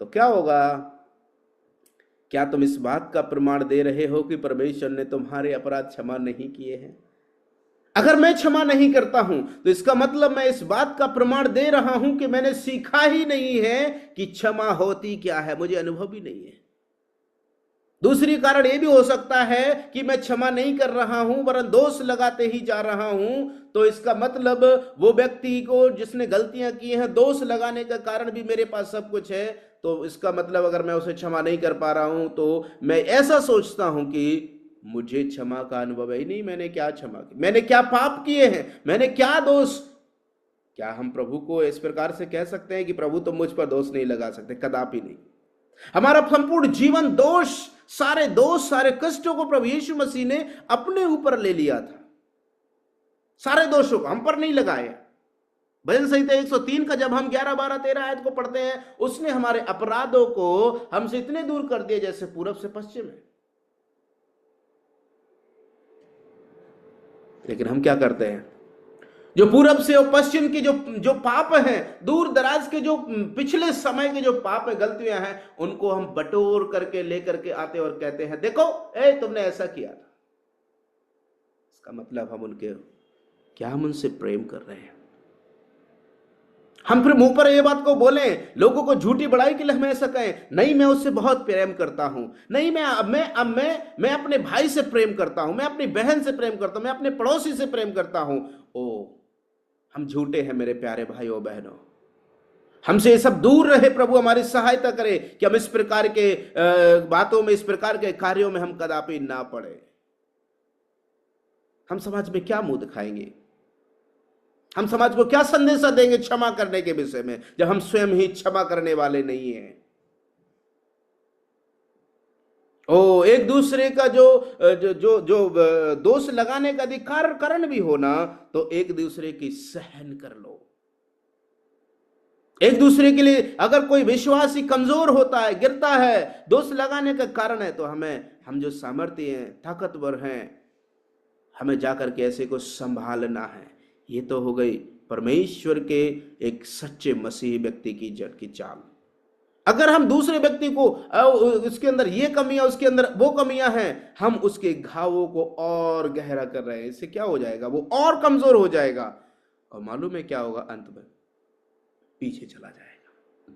तो क्या होगा? क्या तुम इस बात का प्रमाण दे रहे हो कि परमेश्वर ने तुम्हारे अपराध क्षमा नहीं किए हैं? अगर मैं क्षमा नहीं करता हूं तो इसका मतलब मैं इस बात का प्रमाण दे रहा हूं कि मैंने सीखा ही नहीं है कि क्षमा होती क्या है, मुझे अनुभव ही नहीं है। दूसरी कारण यह भी हो सकता है कि मैं क्षमा नहीं कर रहा हूं वरन दोष लगाते ही जा रहा हूं, तो इसका मतलब वो व्यक्ति को जिसने गलतियां की हैं, दोष लगाने का कारण भी मेरे पास सब कुछ है, तो इसका मतलब अगर मैं उसे क्षमा नहीं कर पा रहा हूं तो मैं ऐसा सोचता हूं कि मुझे क्षमा का अनुभव ही नहीं, मैंने क्या क्षमा की, मैंने क्या पाप किए हैं, मैंने क्या दोष। क्या हम प्रभु को इस प्रकार से कह सकते हैं कि प्रभु तुम मुझ पर दोष नहीं लगा सकते? कदापि नहीं। हमारा संपूर्ण जीवन दोष, सारे कष्टों को प्रभु यीशु मसीह ने अपने ऊपर ले लिया था। सारे दोषों को हम पर नहीं लगाए। भजन संहिता 103 का जब हम 11, 12, 13 आयत को पढ़ते हैं, उसने हमारे अपराधों को हमसे इतने दूर कर दिए जैसे पूरब से पश्चिम है। लेकिन हम क्या करते हैं? जो पूरब से और पश्चिम की जो जो पाप हैं, दूर दराज के जो पिछले समय के जो पाप है, गलतियां हैं, उनको हम बटोर करके लेकर के आते और कहते हैं देखो तुमने ऐसा किया था। इसका मतलब हम उनसे प्रेम कर रहे हैं। हम फिर मुंह पर ये बात को बोलें, लोगों को झूठी बड़ाई के लिए हम ऐसा कहें, नहीं मैं उससे बहुत प्रेम करता हूं, नहीं मैं अपने भाई से प्रेम करता हूं, मैं अपनी बहन से प्रेम करता हूं, मैं अपने पड़ोसी से प्रेम करता हूं। हम झूठे हैं मेरे प्यारे भाइयों बहनों। हमसे ये सब दूर रहे। प्रभु हमारी सहायता करे कि हम इस प्रकार के बातों में, इस प्रकार के कार्यों में हम कदापि ना पड़े। हम समाज में क्या मुंह दिखाएंगे, हम समाज को क्या संदेशा देंगे क्षमा करने के विषय में, जब हम स्वयं ही क्षमा करने वाले नहीं हैं। एक दूसरे का जो दोष लगाने का अधिकार कारण भी होना, तो एक दूसरे की सहन कर लो। एक दूसरे के लिए अगर कोई विश्वासी कमजोर होता है, गिरता है, दोष लगाने का कारण है, तो हम जो सामर्थ्य हैं, ताकतवर हैं, हमें जाकर के ऐसे को संभालना है। ये तो हो गई परमेश्वर के एक सच्चे मसीही व्यक्ति की जड़ की चाल। अगर हम दूसरे व्यक्ति को उसके अंदर ये कमियां, उसके अंदर वो कमियां हैं, हम उसके घावों को और गहरा कर रहे हैं। इससे क्या हो जाएगा, वो और कमजोर हो जाएगा, और मालूम है क्या होगा, अंत में पीछे चला जाएगा।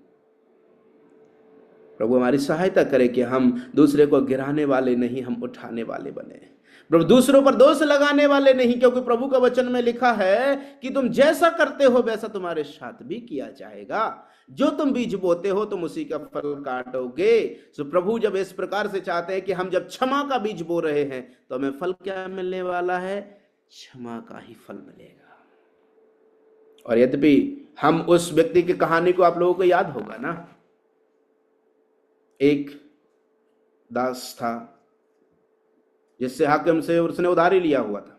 प्रभु हमारी सहायता करे कि हम दूसरे को गिराने वाले नहीं, हम उठाने वाले बने। प्रभु दूसरों पर दोष लगाने वाले नहीं, क्योंकि प्रभु का वचन में लिखा है कि तुम जैसा करते हो वैसा तुम्हारे साथ भी किया जाएगा। जो तुम बीज बोते हो तुम उसी का फल काटोगे। सो प्रभु जब इस प्रकार से चाहते हैं कि हम जब क्षमा का बीज बो रहे हैं, तो हमें फल क्या मिलने वाला है, क्षमा का ही फल मिलेगा। और यद्यपि हम उस व्यक्ति की कहानी को आप लोगों को याद होगा ना, एक दास था जिससे हाकिम से उसने उधारी लिया हुआ था।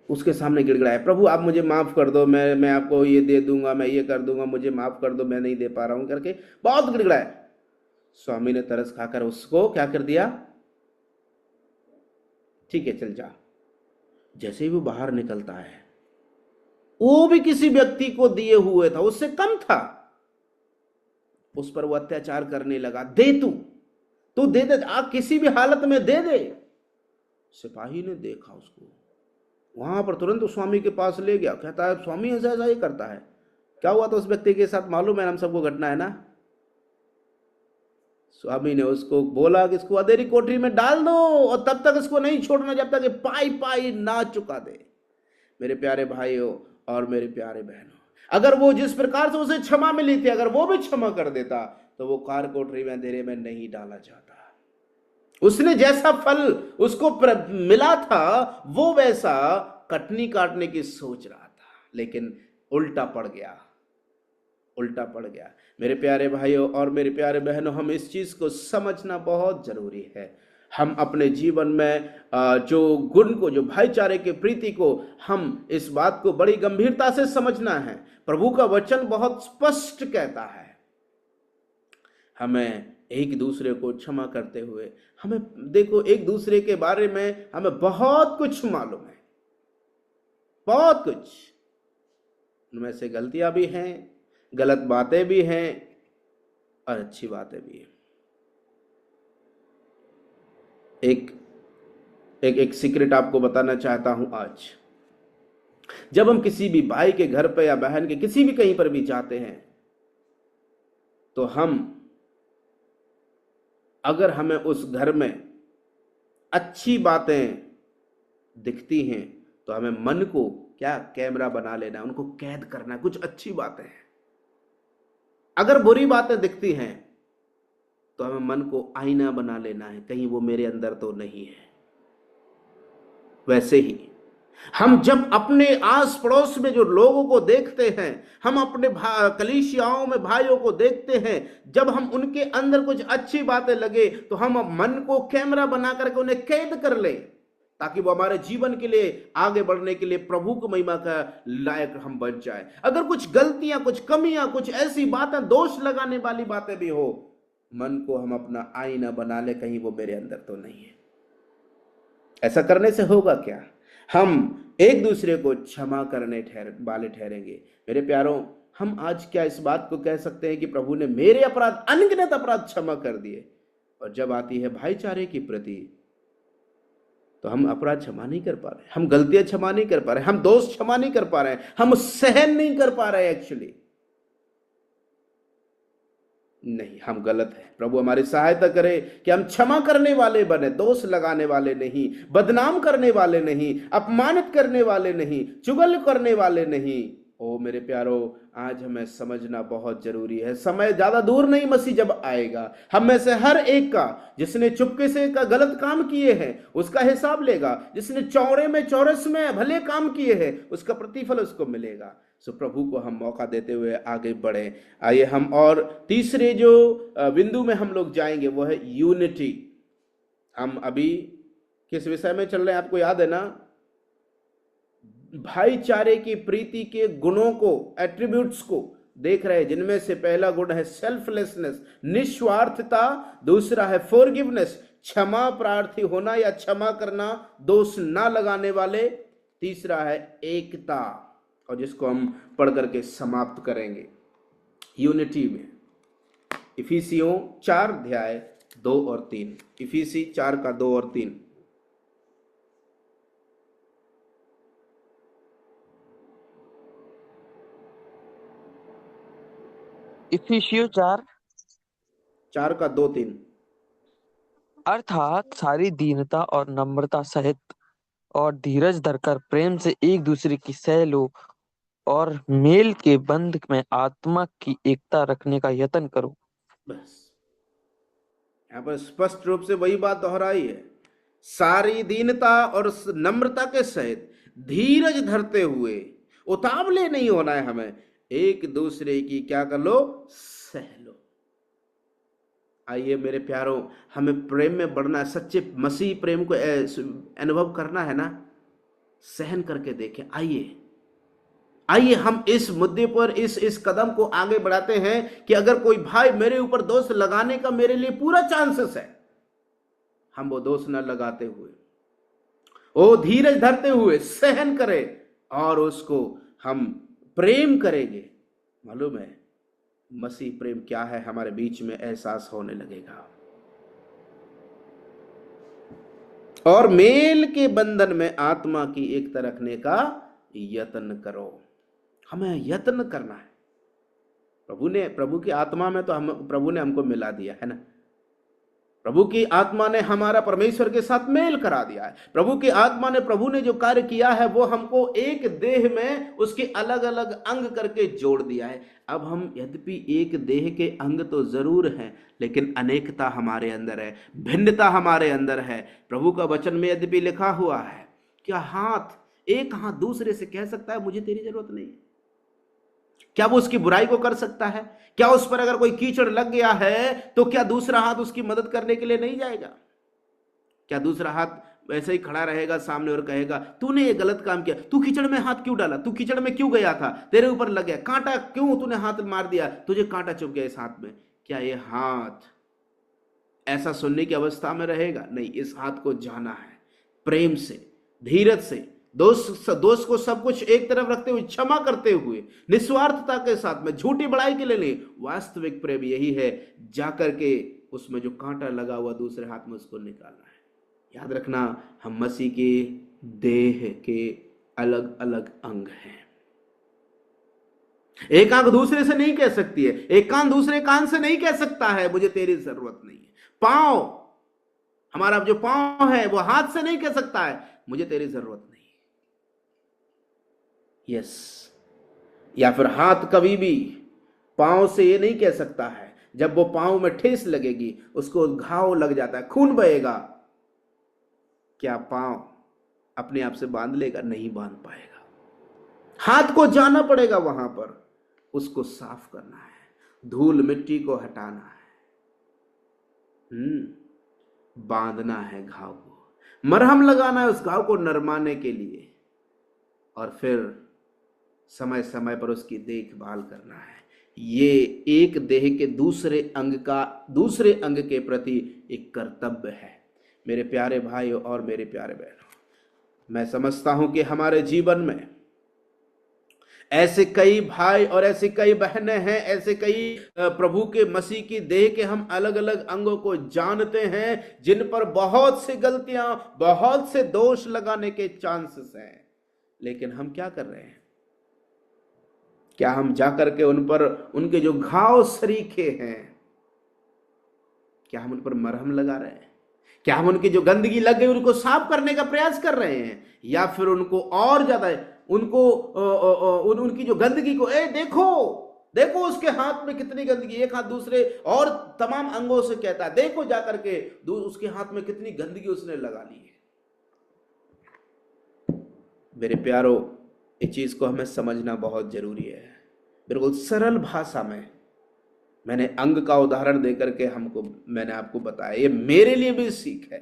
उसके सामने गिड़गिड़ाया, प्रभु आप मुझे माफ कर दो, मैं आपको ये दे दूंगा, मैं ये कर दूंगा, मुझे माफ कर दो, मैं नहीं दे पा रहा हूं करके बहुत गिड़गिड़ाया। स्वामी ने तरस खाकर उसको क्या कर दिया, ठीक है चल जा। जैसे ही वो बाहर निकलता है, वो भी किसी व्यक्ति को दिए हुए था, उससे कम था, उस पर वो अत्याचार करने लगा। दे तू दे दे, आप किसी भी हालत में दे दे। सिपाही ने देखा उसको, वहां पर तुरंत उस स्वामी के पास ले गया। कहता है स्वामी ऐसा ऐसा ही करता है। क्या हुआ था उस व्यक्ति के साथ मालूम है, हम सबको घटना है ना। स्वामी ने उसको बोला कि इसको अंधेरी कोठरी में डाल दो, और तब तक इसको नहीं छोड़ना जब तक ये पाई पाई ना चुका दे। मेरे प्यारे भाइयों और मेरे प्यारे बहनों, अगर वो जिस प्रकार से उसे क्षमा मिली थी, अगर वो भी क्षमा कर देता, तो वो कार कोठरी में अंधेरे में नहीं डाला जाता। उसने जैसा फल उसको मिला था, वो वैसा कटनी काटने की सोच रहा था, लेकिन उल्टा पड़ गया। मेरे प्यारे भाइयों और मेरे प्यारे बहनों, हम इस चीज को समझना बहुत जरूरी है। हम अपने जीवन में जो गुण को, जो भाईचारे के प्रीति को, हम इस बात को बड़ी गंभीरता से समझना है। प्रभु का वचन बहुत स्पष्ट कहता है, हमें एक दूसरे को क्षमा करते हुए, हमें देखो एक दूसरे के बारे में हमें बहुत कुछ मालूम है, बहुत कुछ। उनमें से गलतियां भी हैं, गलत बातें भी हैं और अच्छी बातें भी हैं। एक सीक्रेट आपको बताना चाहता हूं आज। जब हम किसी भी भाई के घर पे या बहन के किसी भी कहीं पर भी जाते हैं, तो अगर हमें उस घर में अच्छी बातें दिखती हैं, तो हमें मन को क्या कैमरा बना लेना, उनको कैद करना, कुछ अच्छी बातें हैं। अगर बुरी बातें दिखती हैं, तो हमें मन को आईना बना लेना है, कहीं वो मेरे अंदर तो नहीं है। वैसे ही हम जब अपने आस पड़ोस में जो लोगों को देखते हैं, हम अपने कलीसियाओं में भाइयों को देखते हैं, जब हम उनके अंदर कुछ अच्छी बातें लगे, तो हम मन को कैमरा बना करके उन्हें कैद कर लें, ताकि वो हमारे जीवन के लिए, आगे बढ़ने के लिए प्रभु को महिमा का लायक हम बन जाए। अगर कुछ गलतियां, कुछ कमियां, कुछ ऐसी बातें, दोष लगाने वाली बातें भी हो, मन को हम अपना आईना बना ले, कहीं वो मेरे अंदर तो नहीं है। ऐसा करने से होगा क्या? हम एक दूसरे को क्षमा करने वाले ठहरेंगे। मेरे प्यारों, हम आज क्या इस बात को कह सकते हैं कि प्रभु ने मेरे अपराध, अनगिनत अपराध क्षमा कर दिए? और जब आती है भाईचारे की प्रति, तो हम अपराध क्षमा नहीं कर पा रहे, हम गलतियां क्षमा नहीं कर पा रहे, हम दोष क्षमा नहीं कर पा रहे, हम सहन नहीं कर पा रहे। एक्चुअली नहीं, हम गलत हैं। प्रभु हमारी सहायता करे कि हम क्षमा करने वाले बने, दोष लगाने वाले नहीं, बदनाम करने वाले नहीं, अपमानित करने वाले नहीं, चुगल करने वाले नहीं। ओ मेरे प्यारो, आज हमें समझना बहुत जरूरी है। समय ज्यादा दूर नहीं, मसीह जब आएगा, हम में से हर एक का, जिसने चुपके से का गलत काम किए हैं उसका हिसाब लेगा, जिसने चौड़े में चौरस में भले काम किए हैं उसका प्रतिफल उसको मिलेगा। सो प्रभु को हम मौका देते हुए आगे बढ़े। आइए हम और तीसरे जो बिंदु में हम लोग जाएंगे वो है यूनिटी। हम अभी किस विषय में चल रहे हैं आपको याद है ना? भाईचारे की प्रीति के गुणों को, एट्रीब्यूट्स को देख रहे हैं, जिनमें से पहला गुण है सेल्फलेसनेस, निस्वार्थता। दूसरा है फॉरगिवनेस, क्षमा प्रार्थी होना या क्षमा करना, दोष ना लगाने वाले। तीसरा है एकता, और जिसको हम पढ़ करके समाप्त करेंगे यूनिटी में। इफिसियों 4 अध्याय 2 और 3। इफिसी 4 का 2 और 3। इफिसियों 4 का 2-3। अर्थात सारी दीनता और नम्रता सहित और धीरज धरकर प्रेम से एक दूसरे की सह लो और मेल के बंध में आत्मा की एकता रखने का यत्न करो। बस यहाँ पर स्पष्ट रूप से वही बात दोहराई है। सारी दीनता और नम्रता के सहित धीरज धरते हुए, उतावले नहीं होना है हमें, एक दूसरे की क्या कर लो? सह लो। आइए मेरे प्यारों, हमें प्रेम में बढ़ना है, सच्चे मसीह प्रेम को अनुभव करना है ना, सहन करके देखें। आइए हम इस मुद्दे पर इस कदम को आगे बढ़ाते हैं कि अगर कोई भाई मेरे ऊपर दोष लगाने का मेरे लिए पूरा चांसेस है, हम वो दोष न लगाते हुए, वो धीरज धरते हुए सहन करें और उसको हम प्रेम करेंगे। मालूम है मसीह प्रेम क्या है, हमारे बीच में एहसास होने लगेगा। और मेल के बंधन में आत्मा की एकता रखने का यत्न करो। हमें यत्न करना है। प्रभु की आत्मा में तो प्रभु ने हमको मिला दिया है ना। प्रभु की आत्मा ने हमारा परमेश्वर के साथ मेल करा दिया है। प्रभु की आत्मा ने, प्रभु ने जो कार्य किया है वो हमको एक देह में उसके अलग अलग अंग करके जोड़ दिया है। अब हम यद्यपि एक देह के अंग तो जरूर हैं, लेकिन अनेकता हमारे अंदर है, भिन्नता हमारे अंदर है। प्रभु का वचन में यद्यपि लिखा हुआ है, क्या एक हाथ दूसरे से कह सकता है मुझे तेरी जरूरत नहीं? क्या वो उसकी बुराई को कर सकता है? क्या उस पर अगर कोई कीचड़ लग गया है तो क्या दूसरा हाथ उसकी मदद करने के लिए नहीं जाएगा? क्या दूसरा हाथ ऐसे ही खड़ा रहेगा सामने और कहेगा तूने ये गलत काम किया, तू कीचड़ में हाथ क्यों डाला, तू कीचड़ में क्यों गया था, तेरे ऊपर लग गया कांटा, क्यों तूने हाथ मार दिया, तुझे कांटा चुभ गया इस हाथ में? क्या ये हाथ ऐसा सुनने की अवस्था में रहेगा? नहीं, इस हाथ को जाना है प्रेम से, धीरज से, दोस्त को सब कुछ एक तरफ रखते हुए, क्षमा करते हुए, निस्वार्थता के साथ में, झूठी बड़ाई के लिए नहीं। वास्तविक प्रेम यही है, जाकर के उसमें जो कांटा लगा हुआ दूसरे हाथ में उसको निकालना है। याद रखना, हम मसीह के देह के अलग अलग अंग हैं। एक आंख दूसरे से नहीं कह सकती है, एक कान दूसरे कान से नहीं कह सकता है मुझे तेरी जरूरत नहीं है। पांव, हमारा जो पांव है वो हाथ से नहीं कह सकता है मुझे तेरी जरूरत नहीं। यस, या फिर हाथ कभी भी पांव से ये नहीं कह सकता है, जब वो पांव में ठेस लगेगी उसको घाव लग जाता है, खून बहेगा, क्या पांव अपने आप से बांध लेगा? नहीं बांध पाएगा। हाथ को जाना पड़ेगा, वहां पर उसको साफ करना है, धूल मिट्टी को हटाना है, बांधना है घाव को, मरहम लगाना है उस घाव को नरमाने के लिए, और फिर समय समय पर उसकी देखभाल करना है। ये एक देह के दूसरे अंग के प्रति एक कर्तव्य है। मेरे प्यारे भाइयों और मेरे प्यारे बहनों, मैं समझता हूं कि हमारे जीवन में ऐसे कई भाई और ऐसे कई बहनें हैं, ऐसे कई प्रभु के मसीह की देह के हम अलग अलग अंगों को जानते हैं जिन पर बहुत सी गलतियां, बहुत से दोष लगाने के चांसेस हैं। लेकिन हम क्या कर रहे हैं? क्या हम जाकर के उन पर, उनके जो घाव सरीखे हैं, क्या हम उन पर मरहम लगा रहे हैं? क्या हम उनकी जो गंदगी लग गई उनको साफ करने का प्रयास कर रहे हैं, या फिर उनको और ज्यादा उनको उनकी जो गंदगी को, देखो देखो उसके हाथ में कितनी गंदगी, एक हाथ दूसरे और तमाम अंगों से कहता है, देखो जाकर के उसके हाथ में कितनी गंदगी उसने लगा ली है। मेरे प्यारो, इस चीज को हमें समझना बहुत जरूरी है। बिल्कुल सरल भाषा में मैंने अंग का उदाहरण देकर के मैंने आपको बताया, ये मेरे लिए भी सीख है।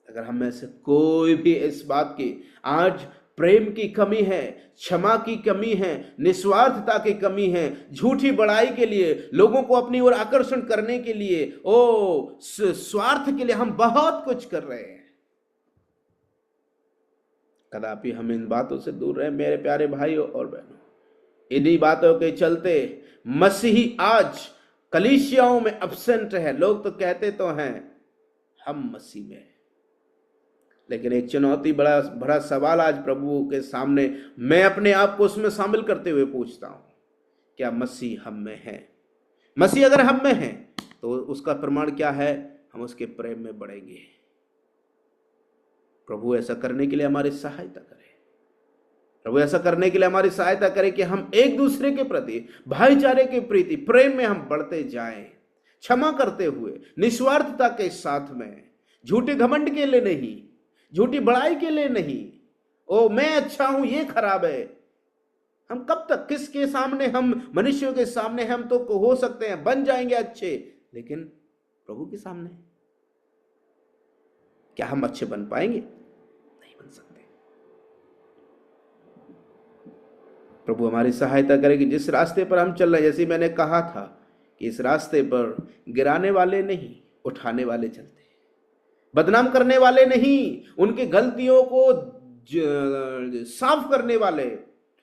अगर हम में से कोई भी इस बात की आज प्रेम की कमी है, क्षमा की कमी है, निस्वार्थता की कमी है, झूठी बड़ाई के लिए, लोगों को अपनी ओर आकर्षण करने के लिए, स्वार्थ के लिए हम बहुत कुछ कर रहे हैं, कदापि हम इन बातों से दूर रहे मेरे प्यारे भाइयों और बहनों। इन्हीं बातों के चलते मसीही आज कलीसियाओं में अब्सेंट है। लोग तो कहते तो हैं हम मसीह में, लेकिन एक चुनौती, बड़ा सवाल आज प्रभु के सामने मैं अपने आप को उसमें शामिल करते हुए पूछता हूं, क्या मसीह हम में है? मसीह अगर हम में है तो उसका प्रमाण क्या है? हम उसके प्रेम में बढ़ेंगे। प्रभु ऐसा करने के लिए हमारी सहायता करे। प्रभु ऐसा करने के लिए हमारी सहायता करे कि हम एक दूसरे के प्रति, भाईचारे के प्रति, प्रेम में हम बढ़ते जाएं, क्षमा करते हुए, निस्वार्थता के साथ में, झूठे घमंड के लिए नहीं, झूठी बड़ाई के लिए नहीं, मैं अच्छा हूं ये खराब है। हम कब तक, किसके सामने? हम मनुष्यों के सामने हम तो हो सकते हैं, बन जाएंगे अच्छे, लेकिन प्रभु के सामने क्या हम अच्छे बन पाएंगे? नहीं बन सकते। प्रभु हमारी सहायता करे कि जिस रास्ते पर हम चल रहे हैं, जैसे मैंने कहा था कि इस रास्ते पर गिराने वाले नहीं, उठाने वाले चलते, बदनाम करने वाले नहीं, उनकी गलतियों को साफ करने वाले,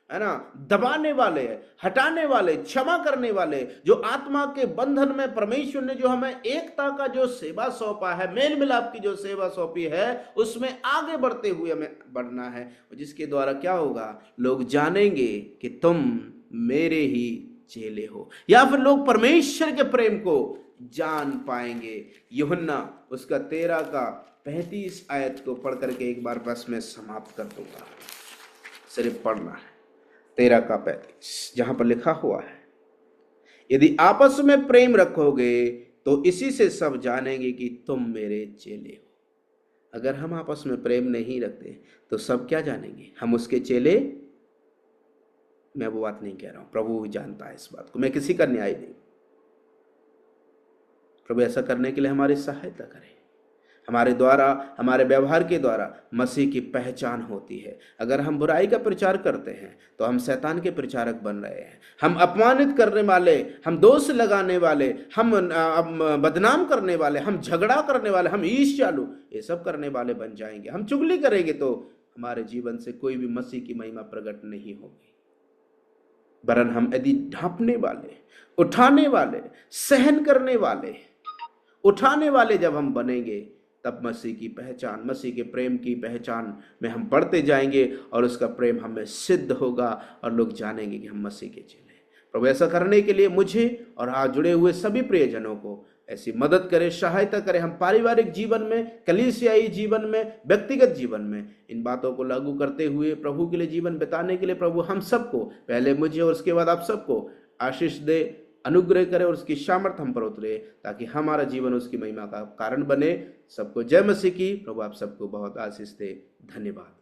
है ना, दबाने वाले, हटाने वाले, क्षमा करने वाले, जो आत्मा के बंधन में परमेश्वर ने जो हमें एकता का जो सेवा सौंपा है, मेल मिलाप की जो सेवा सौंपी है, उसमें आगे बढ़ते हुए हमें बढ़ना है, जिसके द्वारा क्या होगा? लोग जानेंगे कि तुम मेरे ही चेले हो, या फिर लोग परमेश्वर के प्रेम को जान पाएंगे। यूहन्ना उसका 13 का 35 आयत को पढ़ करके एक बार बस मैं समाप्त कर दूंगा, सिर्फ पढ़ना है। 13 का 35 जहां पर लिखा हुआ है, यदि आपस में प्रेम रखोगे तो इसी से सब जानेंगे कि तुम मेरे चेले हो। अगर हम आपस में प्रेम नहीं रखते तो सब क्या जानेंगे? हम उसके चेले। मैं वो बात नहीं कह रहा हूं, प्रभु ही जानता है इस बात को, मैं किसी का न्याय नहीं। प्रभु ऐसा करने के लिए हमारी सहायता करें। हमारे द्वारा, हमारे व्यवहार के द्वारा मसीह की पहचान होती है। अगर हम बुराई का प्रचार करते हैं तो हम शैतान के प्रचारक बन रहे हैं। हम अपमानित करने वाले, हम दोष लगाने वाले, हम बदनाम करने वाले, हम झगड़ा करने वाले, हम ईर्ष्यालु, ये सब करने वाले बन जाएंगे। हम चुगली करेंगे तो हमारे जीवन से कोई भी मसीह की महिमा प्रकट नहीं होगी। वरन हम यदि ढांपने वाले, उठाने वाले, सहन करने वाले, उठाने वाले जब हम बनेंगे, तब मसीह की पहचान, मसीह के प्रेम की पहचान में हम बढ़ते जाएंगे और उसका प्रेम हमें सिद्ध होगा और लोग जानेंगे कि हम मसीह के चेले हैं। प्रभु ऐसा करने के लिए मुझे और आज जुड़े हुए सभी प्रियजनों को ऐसी मदद करे, सहायता करे। हम पारिवारिक जीवन में, कलीसियाई जीवन में, व्यक्तिगत जीवन में इन बातों को लागू करते हुए प्रभु के लिए जीवन बिताने के लिए प्रभु हम सबको, पहले मुझे और उसके बाद आप सबको आशीष दे, अनुग्रह करे और उसकी सामर्थ हम पर उतरे, ताकि हमारा जीवन उसकी महिमा का कारण बने। सबको जय मसीह की। प्रभु आप सबको बहुत आशीष दे। धन्यवाद।